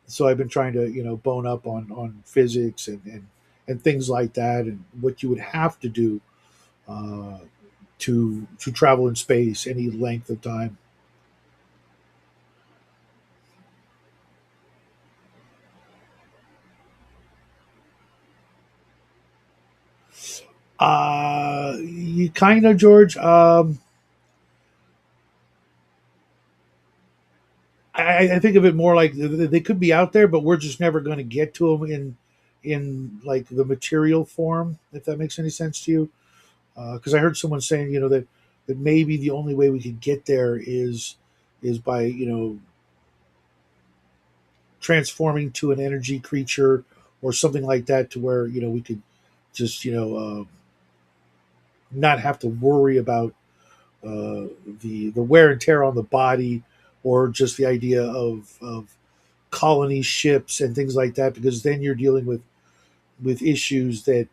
So I've been trying to bone up on physics and things like that, and what you would have to do uh, to travel in space any length of time. You kind of, George. I think of it more like they could be out there, but we're just never going to get to them in like the material form. If that makes any sense to you, because I heard someone saying that maybe the only way we could get there is by transforming to an energy creature or something like that, to where we could just not have to worry about the wear and tear on the body, or just the idea of colony ships and things like that, because then you're dealing with issues that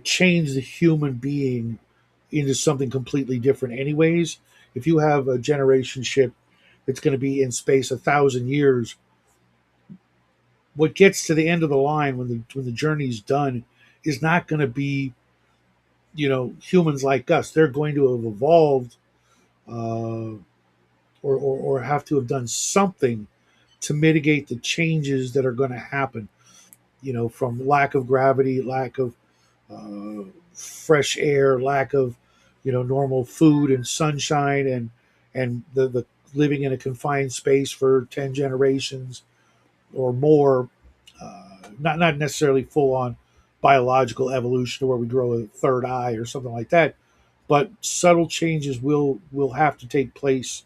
change the human being into something completely different anyways. If you have a generation ship that's going to be in space 1,000 years, what gets to the end of the line when the journey's done is not going to be humans like us. They're going to have evolved, uh, or have to have done something to mitigate the changes that are going to happen, from lack of gravity, lack of fresh air, lack of normal food and sunshine, and the living in a confined space for 10 generations or more. Not necessarily full on biological evolution where we grow a third eye or something like that, but subtle changes will have to take place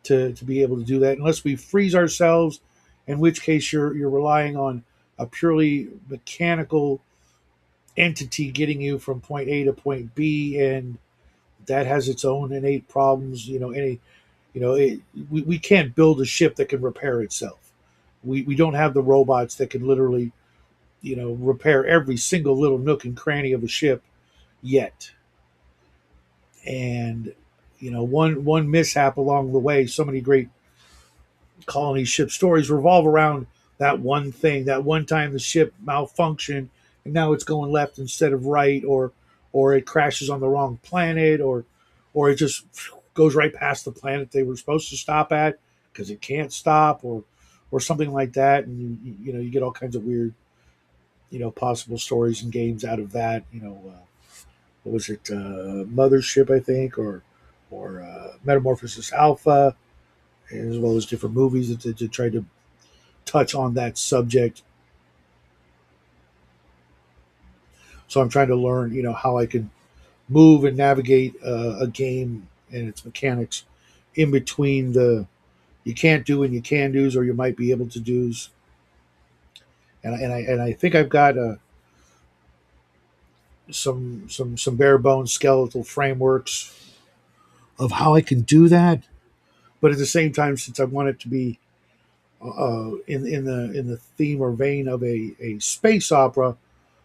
to be able to do that, unless we freeze ourselves, in which case you're relying on a purely mechanical entity getting you from point A to point B, and that has its own innate problems. We can't build a ship that can repair itself. We don't have the robots that can literally repair every single little nook and cranny of a ship yet. And one mishap along the way, so many great colony ship stories revolve around that one thing, that one time the ship malfunctioned and now it's going left instead of right, or it crashes on the wrong planet, or it just goes right past the planet they were supposed to stop at because it can't stop, or something like that. And you get all kinds of weird possible stories and games out of that. What was it, Mothership, I think, or Metamorphosis Alpha, as well as different movies that tried to touch on that subject. So I'm trying to learn, how I can move and navigate a game and its mechanics in between the you can't do and you can do's, or you might be able to do's. And I think I've got some bare bones skeletal frameworks of how I can do that. But at the same time, since I want it to be in the theme or vein of a space opera,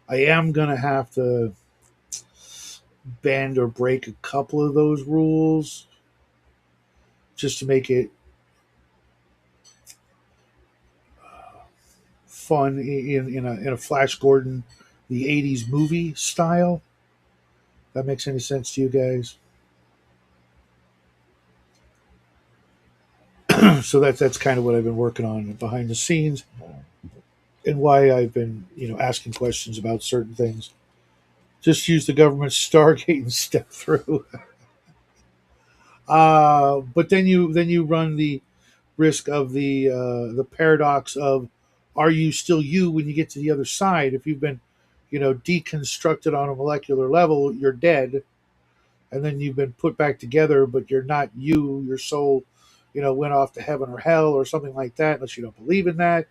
I am gonna have to bend or break a couple of those rules just to make it fun in a Flash Gordon the '80s movie style. That makes any sense to you guys? So that's kind of what I've been working on behind the scenes, and why I've been asking questions about certain things. Just use the government Stargate and step through. But then you run the risk of the paradox of, are you still you when you get to the other side? If you've been deconstructed on a molecular level, you're dead, and then you've been put back together, but you're not you. Your soul went off to heaven or hell or something like that, unless you don't believe in that,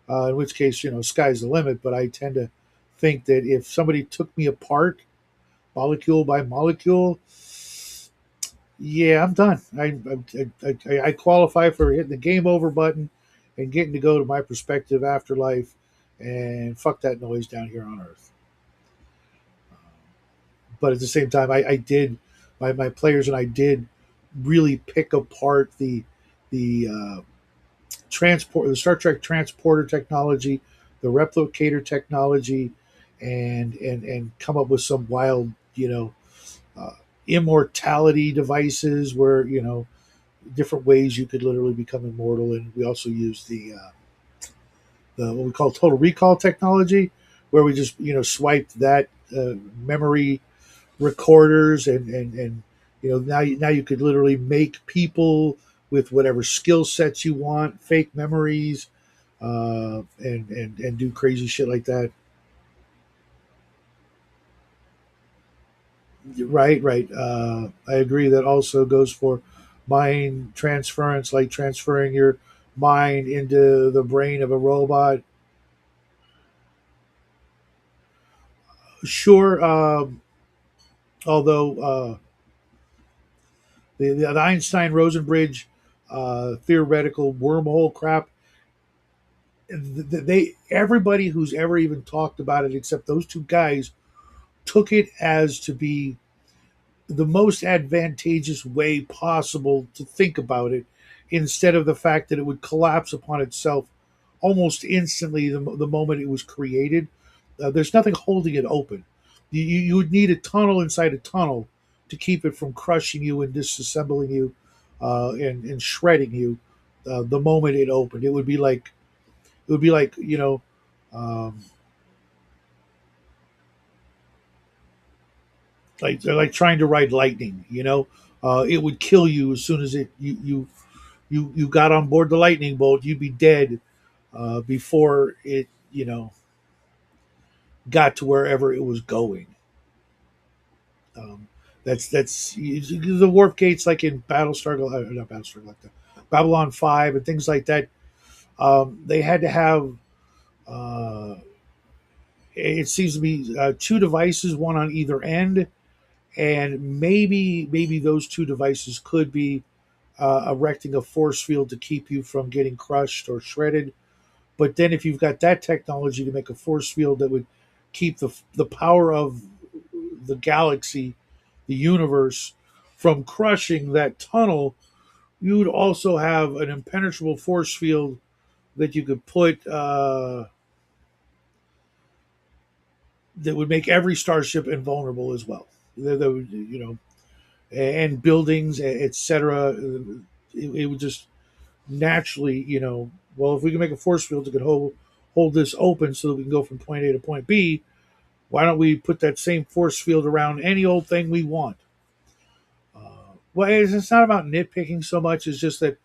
in which case sky's the limit. But I tend to think that if somebody took me apart molecule by molecule, yeah, I'm done. I qualify for hitting the game over button and getting to go to my perspective afterlife, and fuck that noise down here on Earth. But at the same time, I did my players and I did really pick apart the the Star Trek transporter technology, the replicator technology, and come up with some wild, uh, immortality devices where different ways you could literally become immortal. And we also use the what we call total recall technology, where we just swiped that memory recorders and now you could literally make people with whatever skill sets you want, fake memories, and do crazy shit like that. Right, right. I agree. That also goes for mind transference, like transferring your mind into the brain of a robot. Sure. Although the Einstein Rosenbridge theoretical wormhole crap, they everybody who's ever even talked about it, except those two guys, took it as to be the most advantageous way possible to think about it, instead of the fact that it would collapse upon itself almost instantly the moment it was created. There's nothing holding it open. You would need a tunnel inside a tunnel to keep it from crushing you and disassembling you, and shredding you the moment it opened. It would be like um, like they're like trying to ride lightning. It would kill you as soon as you got on board the lightning bolt. You'd be dead before it got to wherever it was going. Um, that's the warp gates, like in Battlestar, not Battlestar, like the Babylon 5 and things like that. They had to have. Uh, it seems to be two devices, one on either end, and maybe those two devices could be erecting a force field to keep you from getting crushed or shredded. But then, if you've got that technology to make a force field that would keep the power of the galaxy, the universe, from crushing that tunnel, you would also have an impenetrable force field that you could put that would make every starship invulnerable as well. That would, and buildings, etc. It would just naturally, well, if we can make a force field that could hold this open so that we can go from point A to point B, why don't we put that same force field around any old thing we want? Well, it's not about nitpicking so much. It's just that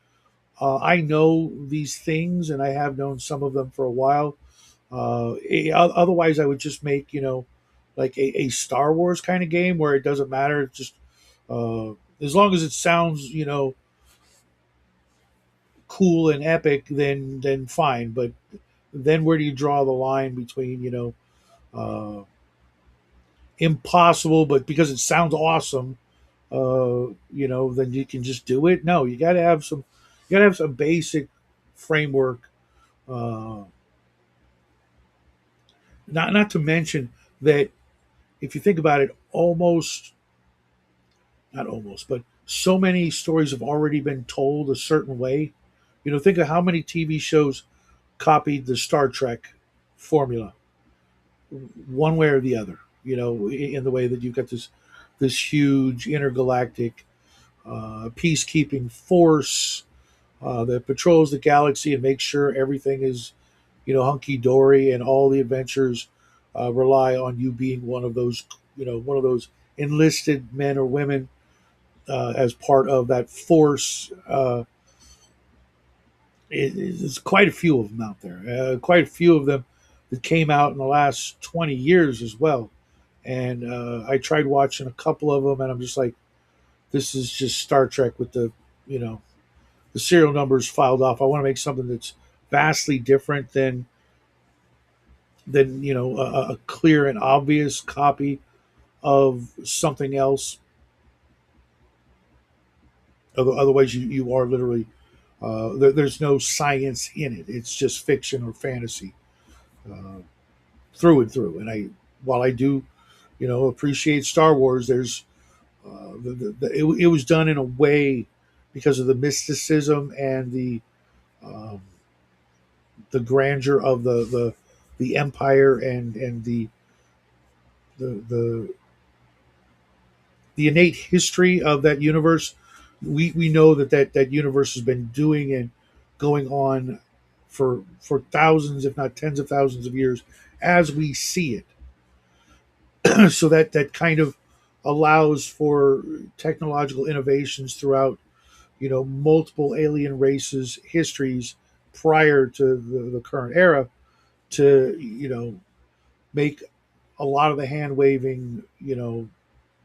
I know these things, and I have known some of them for a while. Otherwise, I would just make like a Star Wars kind of game where it doesn't matter. It's just as long as it sounds cool and epic, then fine. But then where do you draw the line between uh, impossible, but because it sounds awesome, then you can just do it? No, you got to have some basic framework. Uh, not to mention that if you think about it, almost not almost, but so many stories have already been told a certain way. Think of how many TV shows copied the Star Trek formula, one way or the other. In the way that you've got this huge intergalactic peacekeeping force that patrols the galaxy and makes sure everything is hunky dory, and all the adventures rely on you being one of those enlisted men or women as part of that force. There's quite a few of them out there. Quite a few of them that came out in the last 20 years as well. And I tried watching a couple of them, and I'm just like, this is just Star Trek with you know, the serial numbers filed off. I want to make something that's vastly different than a clear and obvious copy of something else. Otherwise, you are literally there's no science in it. It's just fiction or fantasy uh, through and through. And while I do, appreciate Star Wars, there's it was done in a way because of the mysticism and the the grandeur of the empire and the the the innate history of that universe. We know that universe has been doing and going on for thousands, if not tens of thousands of years, as we see it. So that kind of allows for technological innovations throughout, multiple alien races histories prior to the current era to, make a lot of the hand waving,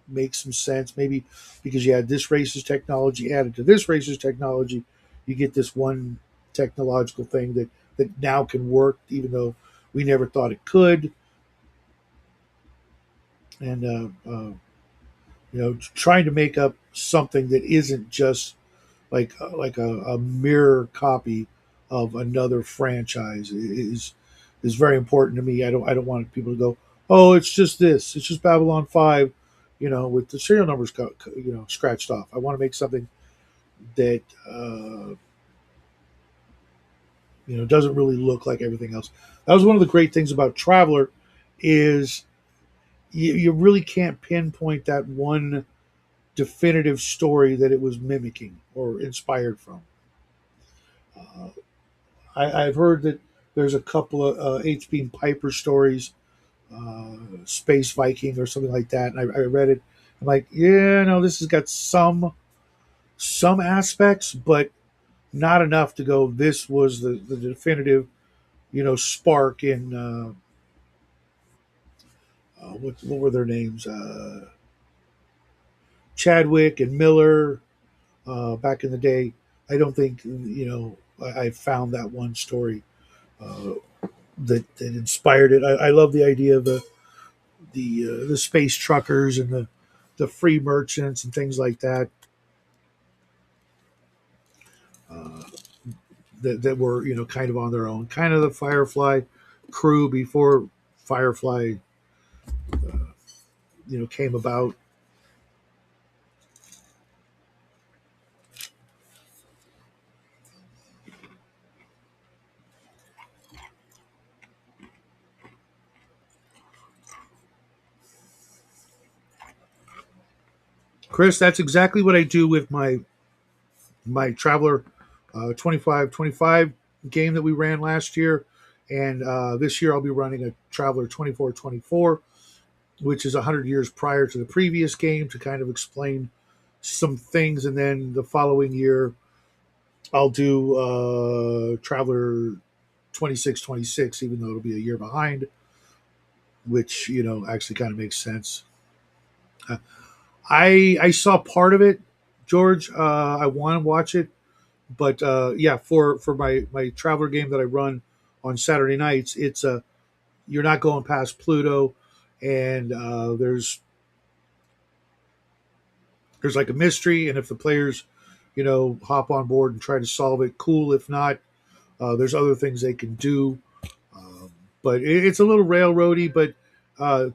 make some sense. Maybe because you had this race's technology added to this race's technology, you get this one technological thing that now can work, even though we never thought it could. And trying to make up something that isn't just like a mirror copy of another franchise is very important to me. I don't want people to go, oh, it's just this, it's just Babylon 5, with the serial numbers scratched off. I want to make something that doesn't really look like everything else. That was one of the great things about Traveler is you really can't pinpoint that one definitive story that it was mimicking or inspired from. Uh, I've heard that there's a couple of H.P. Piper stories, Space Viking or something like that, and I read it. I'm like, yeah, no, this has got some aspects, but not enough to go. This was the definitive, spark in what were their names? Chadwick and Miller back in the day. I don't think I found that one story uh, that inspired it. I love the idea of the space truckers and the free merchants and things like that, uh, that were kind of on their own, kind of the Firefly crew before Firefly came about. Chris, that's exactly what I do with my Traveler 25-25 game that we ran last year, and this year I'll be running a Traveler 24-24, which is 100 years prior to the previous game to kind of explain some things, and then the following year I'll do Traveler 26-26, even though it'll be a year behind, which actually kind of makes sense. Uh, I saw part of it, George. I want to watch it, but yeah, for my Traveler game that I run on Saturday nights, it's you're not going past Pluto, and there's like a mystery, and if the players hop on board and try to solve it, cool. If not, there's other things they can do. um, but it's a little railroady. But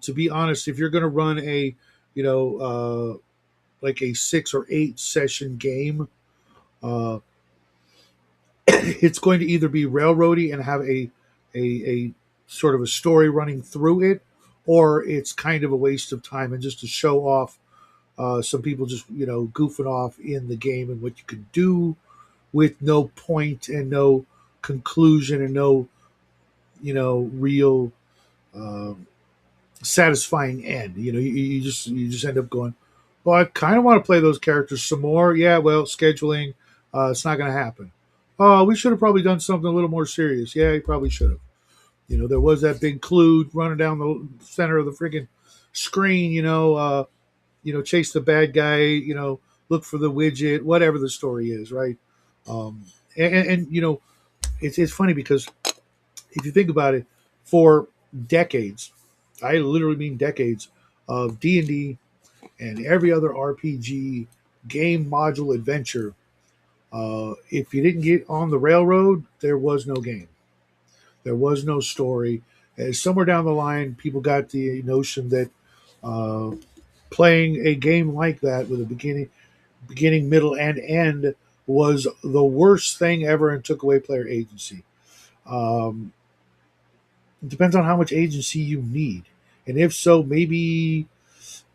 to be honest, if you're going to run a you know like a 6 or 8 session game, uh, it's going to either be railroady and have a sort of a story running through it, or it's kind of a waste of time and just to show off some people just goofing off in the game and what you can do with no point and no conclusion and no real um, satisfying end. You just end up going, well, I kind of want to play those characters some more. Yeah, well, scheduling, it's not going to happen. Oh, we should have probably done something a little more serious. Yeah, you probably should have. There was that big clue running down the center of the freaking screen. Chase the bad guy. Look for the widget, whatever the story is, right? Um, and it's funny because if you think about it, for decades, I literally mean decades of D&D and every other RPG game module adventure, if you didn't get on the railroad, there was no game. There was no story. And somewhere down the line, people got the notion that uh, playing a game like that with a middle, and end was the worst thing ever and took away player agency. Um, it depends on how much agency you need, and if so, maybe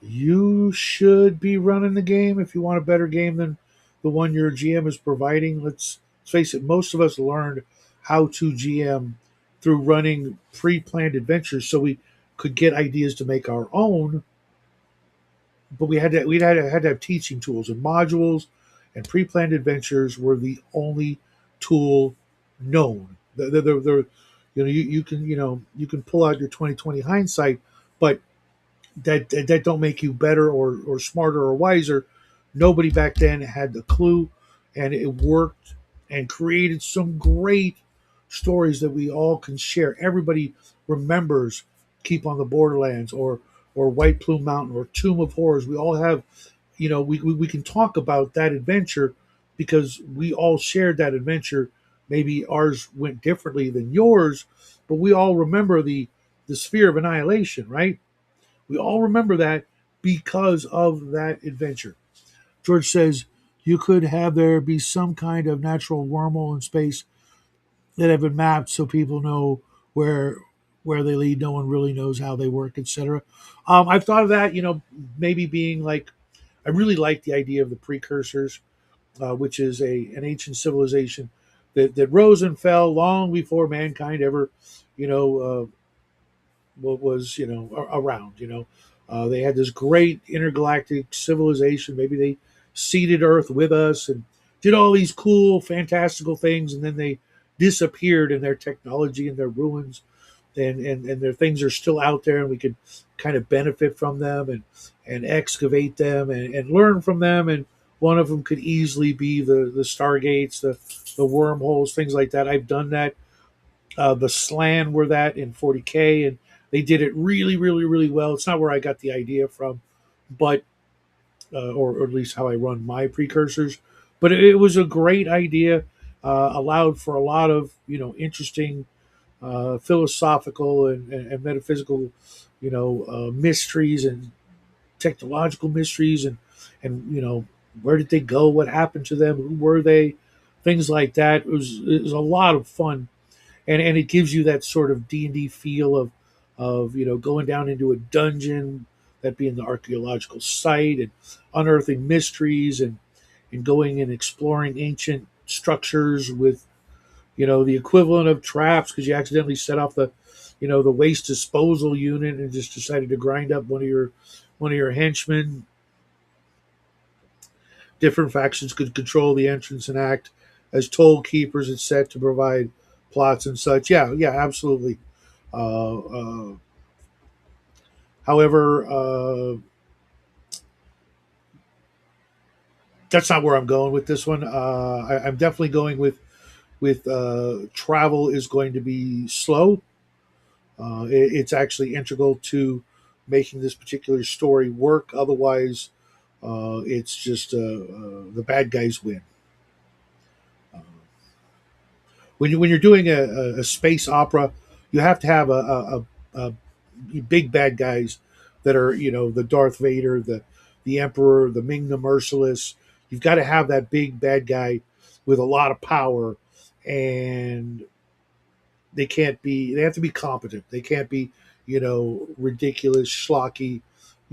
you should be running the game if you want a better game than the one your GM is providing. Let's face it, most of us learned how to GM through running pre-planned adventures, so we could get ideas to make our own. But we had to have teaching tools and modules, and pre-planned adventures were the only tool known. You can pull out your 2020 hindsight, but that don't make you better or smarter or wiser. Nobody back then had the clue, and it worked and created some great stories that we all can share. Everybody remembers Keep on the Borderlands or White Plume Mountain or Tomb of Horrors. We all have, we can talk about that adventure because we all shared that adventure. Maybe ours went differently than yours, but we all remember the sphere of annihilation, right? We all remember that because of that adventure. George says you could have there be some kind of natural wormhole in space that have been mapped so people know where they lead. No one really knows how they work, etc. I've thought of that. Maybe being like I really like the idea of the precursors, which is an ancient civilization that rose and fell long before mankind ever, you know, was around. They had this great intergalactic civilization. Maybe they seeded Earth with us and did all these cool, fantastical things, and then they disappeared in their technology and their ruins. And their things are still out there, and we could kind of benefit from them and excavate them and learn from them. And one of them could easily be the stargates, the wormholes, things like that. I've done that. The Slan were that in 40K, and they did it really, really, really well. It's not where I got the idea from, but or at least how I run my precursors. But it was a great idea. Allowed for a lot of interesting philosophical and metaphysical mysteries and technological mysteries and where did they go? What happened to them? Who were they? Things like that. It was a lot of fun, and it gives you that sort of D&D feel of going down into a dungeon, that being the archaeological site, and unearthing mysteries and going and exploring ancient structures with the equivalent of traps because you accidentally set off the waste disposal unit and just decided to grind up one of your henchmen. Different factions could control the entrance and act as toll keepers. It's set to provide plots and such. Yeah, yeah, absolutely. Uh, uh, however, that's not where I'm going with this one. I'm definitely going with travel is going to be slow. It's actually integral to making this particular story work. Otherwise, it's just the bad guys win. Uh, when you're doing a space opera, you have to have a big bad guys that are the Darth Vader, the Emperor, the Ming the Merciless. You've got to have that big bad guy with a lot of power, and they have to be competent. They can't be ridiculous, schlocky,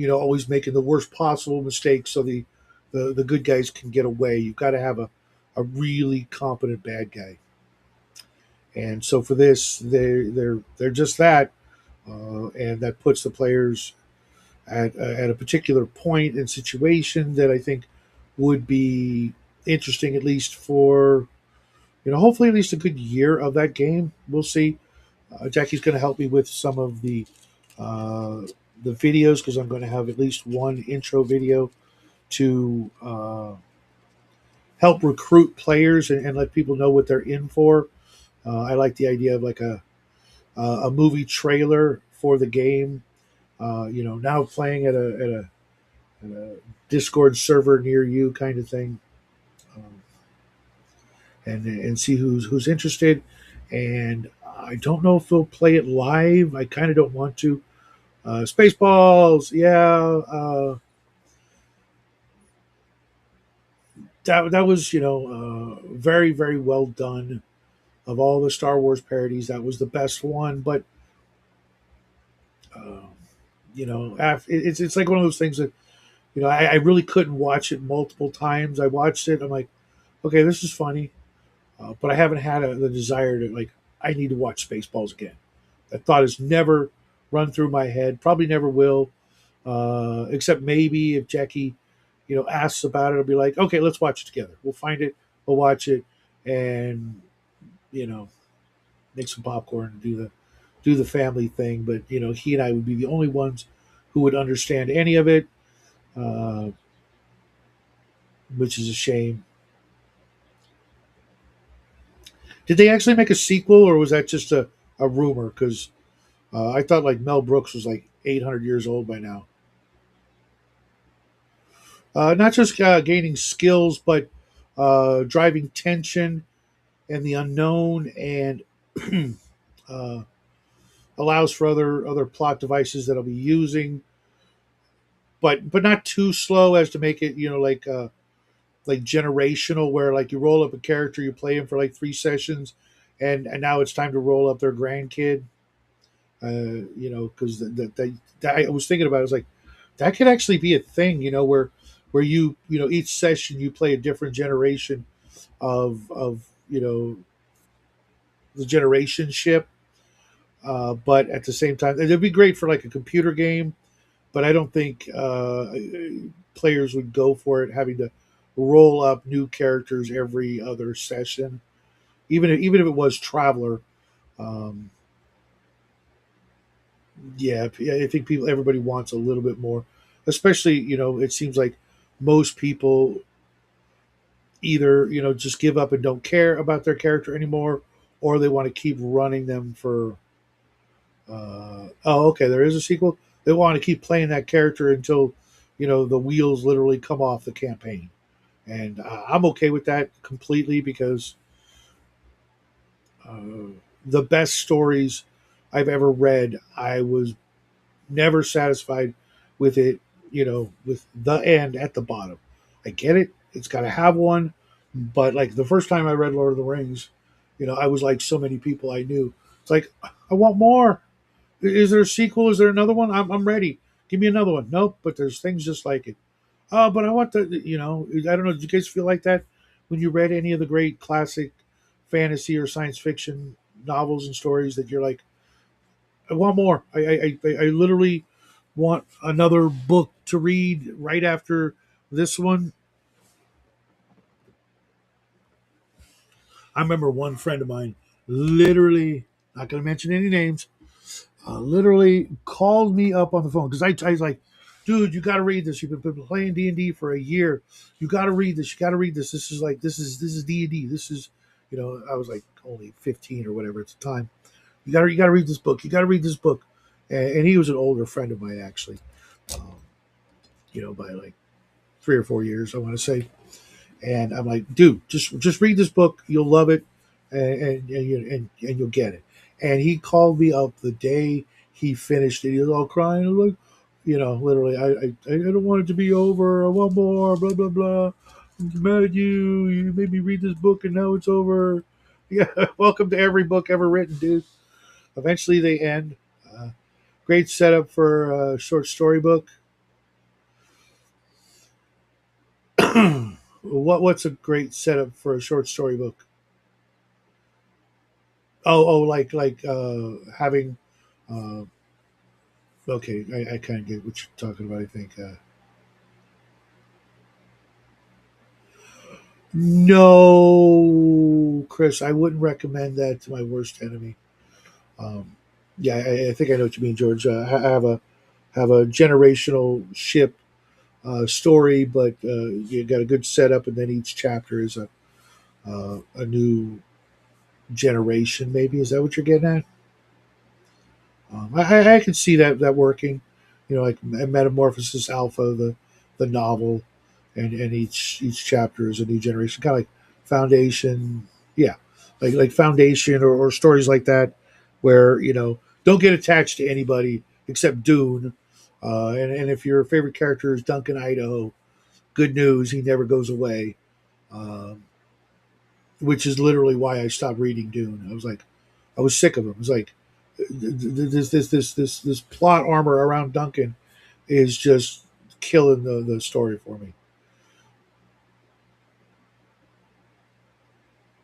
always making the worst possible mistakes so the good guys can get away. You've got to have a really competent bad guy. And so for this, they're just that, and that puts the players at a particular point and situation that I think would be interesting, at least for hopefully at least a good year of that game. We'll see. Jackie's going to help me with some of uh, the videos because I'm going to have at least one intro video to help recruit players and let people know what they're in for. I like the idea of like a movie trailer for the game. Now playing at a Discord server near you, kind of thing, um, and see who's interested. And I don't know if they'll play it live. I kind of don't want to. Spaceballs, yeah. That was very very well done. of all the Star Wars parodies, that was the best one. But uh, it's like one of those things that I really couldn't watch it multiple times. I watched it. I'm like, okay, this is funny, but I haven't had the desire to like. I need to watch Spaceballs again. That thought has never run through my head. Probably never will. Except maybe if Jackie, asks about it, I'll be like, okay, let's watch it together. We'll find it. We'll watch it, and you know, make some popcorn and do the family thing. But he and I would be the only ones who would understand any of it, uh, which is a shame. Did they actually make a sequel, or was that just a rumor? Because I thought like Mel Brooks was like 800 years old by now. Not just gaining skills, but driving tension and the unknown, and uh, allows for other plot devices that I'll be using, but not too slow as to make it like generational, where like you roll up a character, you play him for like 3 sessions, and now it's time to roll up their grandkid. Because that I was thinking about it, I was like, that could actually be a thing, where each session you play a different generation of the generation ship. But at the same time, it'd be great for like a computer game, but I don't think players would go for it, having to roll up new characters every other session, even if it was Traveler. Um, yeah, I think everybody wants a little bit more, especially it seems like most people either just give up and don't care about their character anymore, or they want to keep running them for. Oh, okay, there is a sequel. They want to keep playing that character until the wheels literally come off the campaign, and I'm okay with that completely because uh, the best stories I've ever read, I was never satisfied with it, with the end at the bottom. I get it. It's got to have one. But like the first time I read Lord of the Rings, I was like so many people I knew. It's like, I want more. Is there a sequel? Is there another one? I'm ready. Give me another one. Nope, but there's things just like it. Oh, but I want I don't know. Did you guys feel like that when you read any of the great classic fantasy or science fiction novels and stories that you're like, I want more. I literally want another book to read right after this one. I remember one friend of mine literally, not going to mention any names, literally called me up on the phone because I was like, dude, you got to read this. You've been playing D&D for a year. You got to read this. You got to read this. This is D&D. This is, I was like only 15 or whatever at the time. You got to read this book. You got to read this book. And he was an older friend of mine actually, um, by like 3 or 4 years, I want to say. And I'm like, dude, just read this book. You'll love it, and you'll get it. And he called me up the day he finished it. He was all crying. I was like, literally, I don't want it to be over. I want more. Blah blah blah. I'm mad at you. You made me read this book, and now it's over. Yeah, welcome to every book ever written, dude. Eventually, they end. Uh, Great setup for a short story book. What's a great setup for a short story book? Like having. Uh, okay, I kind of get what you're talking about. I think. No, Chris, I wouldn't recommend that to my worst enemy. Um, yeah, I think I know what you mean, George. Have a generational ship story, but you got a good setup, and then each chapter is a new generation. Maybe is that what you're getting at? I can see that working. Like Metamorphosis Alpha, the novel, and each chapter is a new generation, kind of like Foundation. Yeah, like Foundation or stories like that, where don't get attached to anybody except Dune. And if your favorite character is Duncan Idaho, good news, he never goes away. Um, which is literally why I stopped reading Dune. I was sick of him. It was like this plot armor around Duncan is just killing the story for me.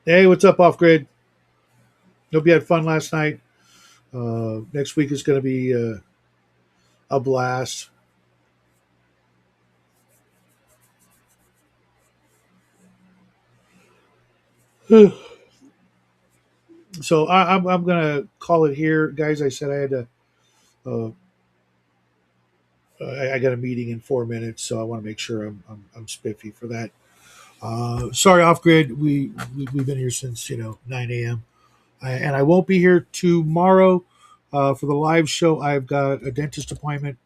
Hey, what's up, Off Grid? Hope you had fun last night. Next week is going to be a blast. So I'm going to call it here, guys. I said I had to. I got a meeting in 4 minutes, so I want to make sure I'm spiffy for that. Sorry, Off Grid. We've been here since 9 a.m. And I won't be here tomorrow for the live show. I've got a dentist appointment,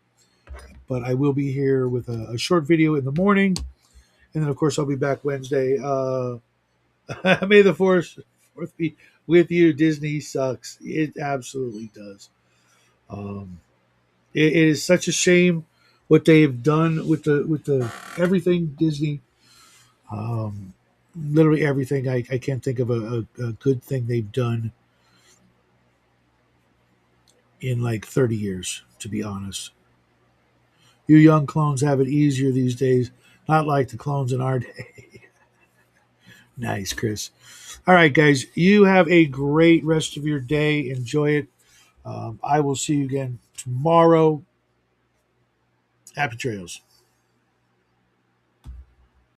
but I will be here with a short video in the morning, and then of course I'll be back Wednesday. May the fourth be with you. Disney sucks. It absolutely does. Um, it is such a shame what they've done with the everything Disney. Um, Literally everything. I can't think of a good thing they've done in like 30 years, to be honest. You young clones have it easier these days, not like the clones in our day. Nice, Chris. All right, guys, you have a great rest of your day. Enjoy it. I will see you again tomorrow. Happy trails.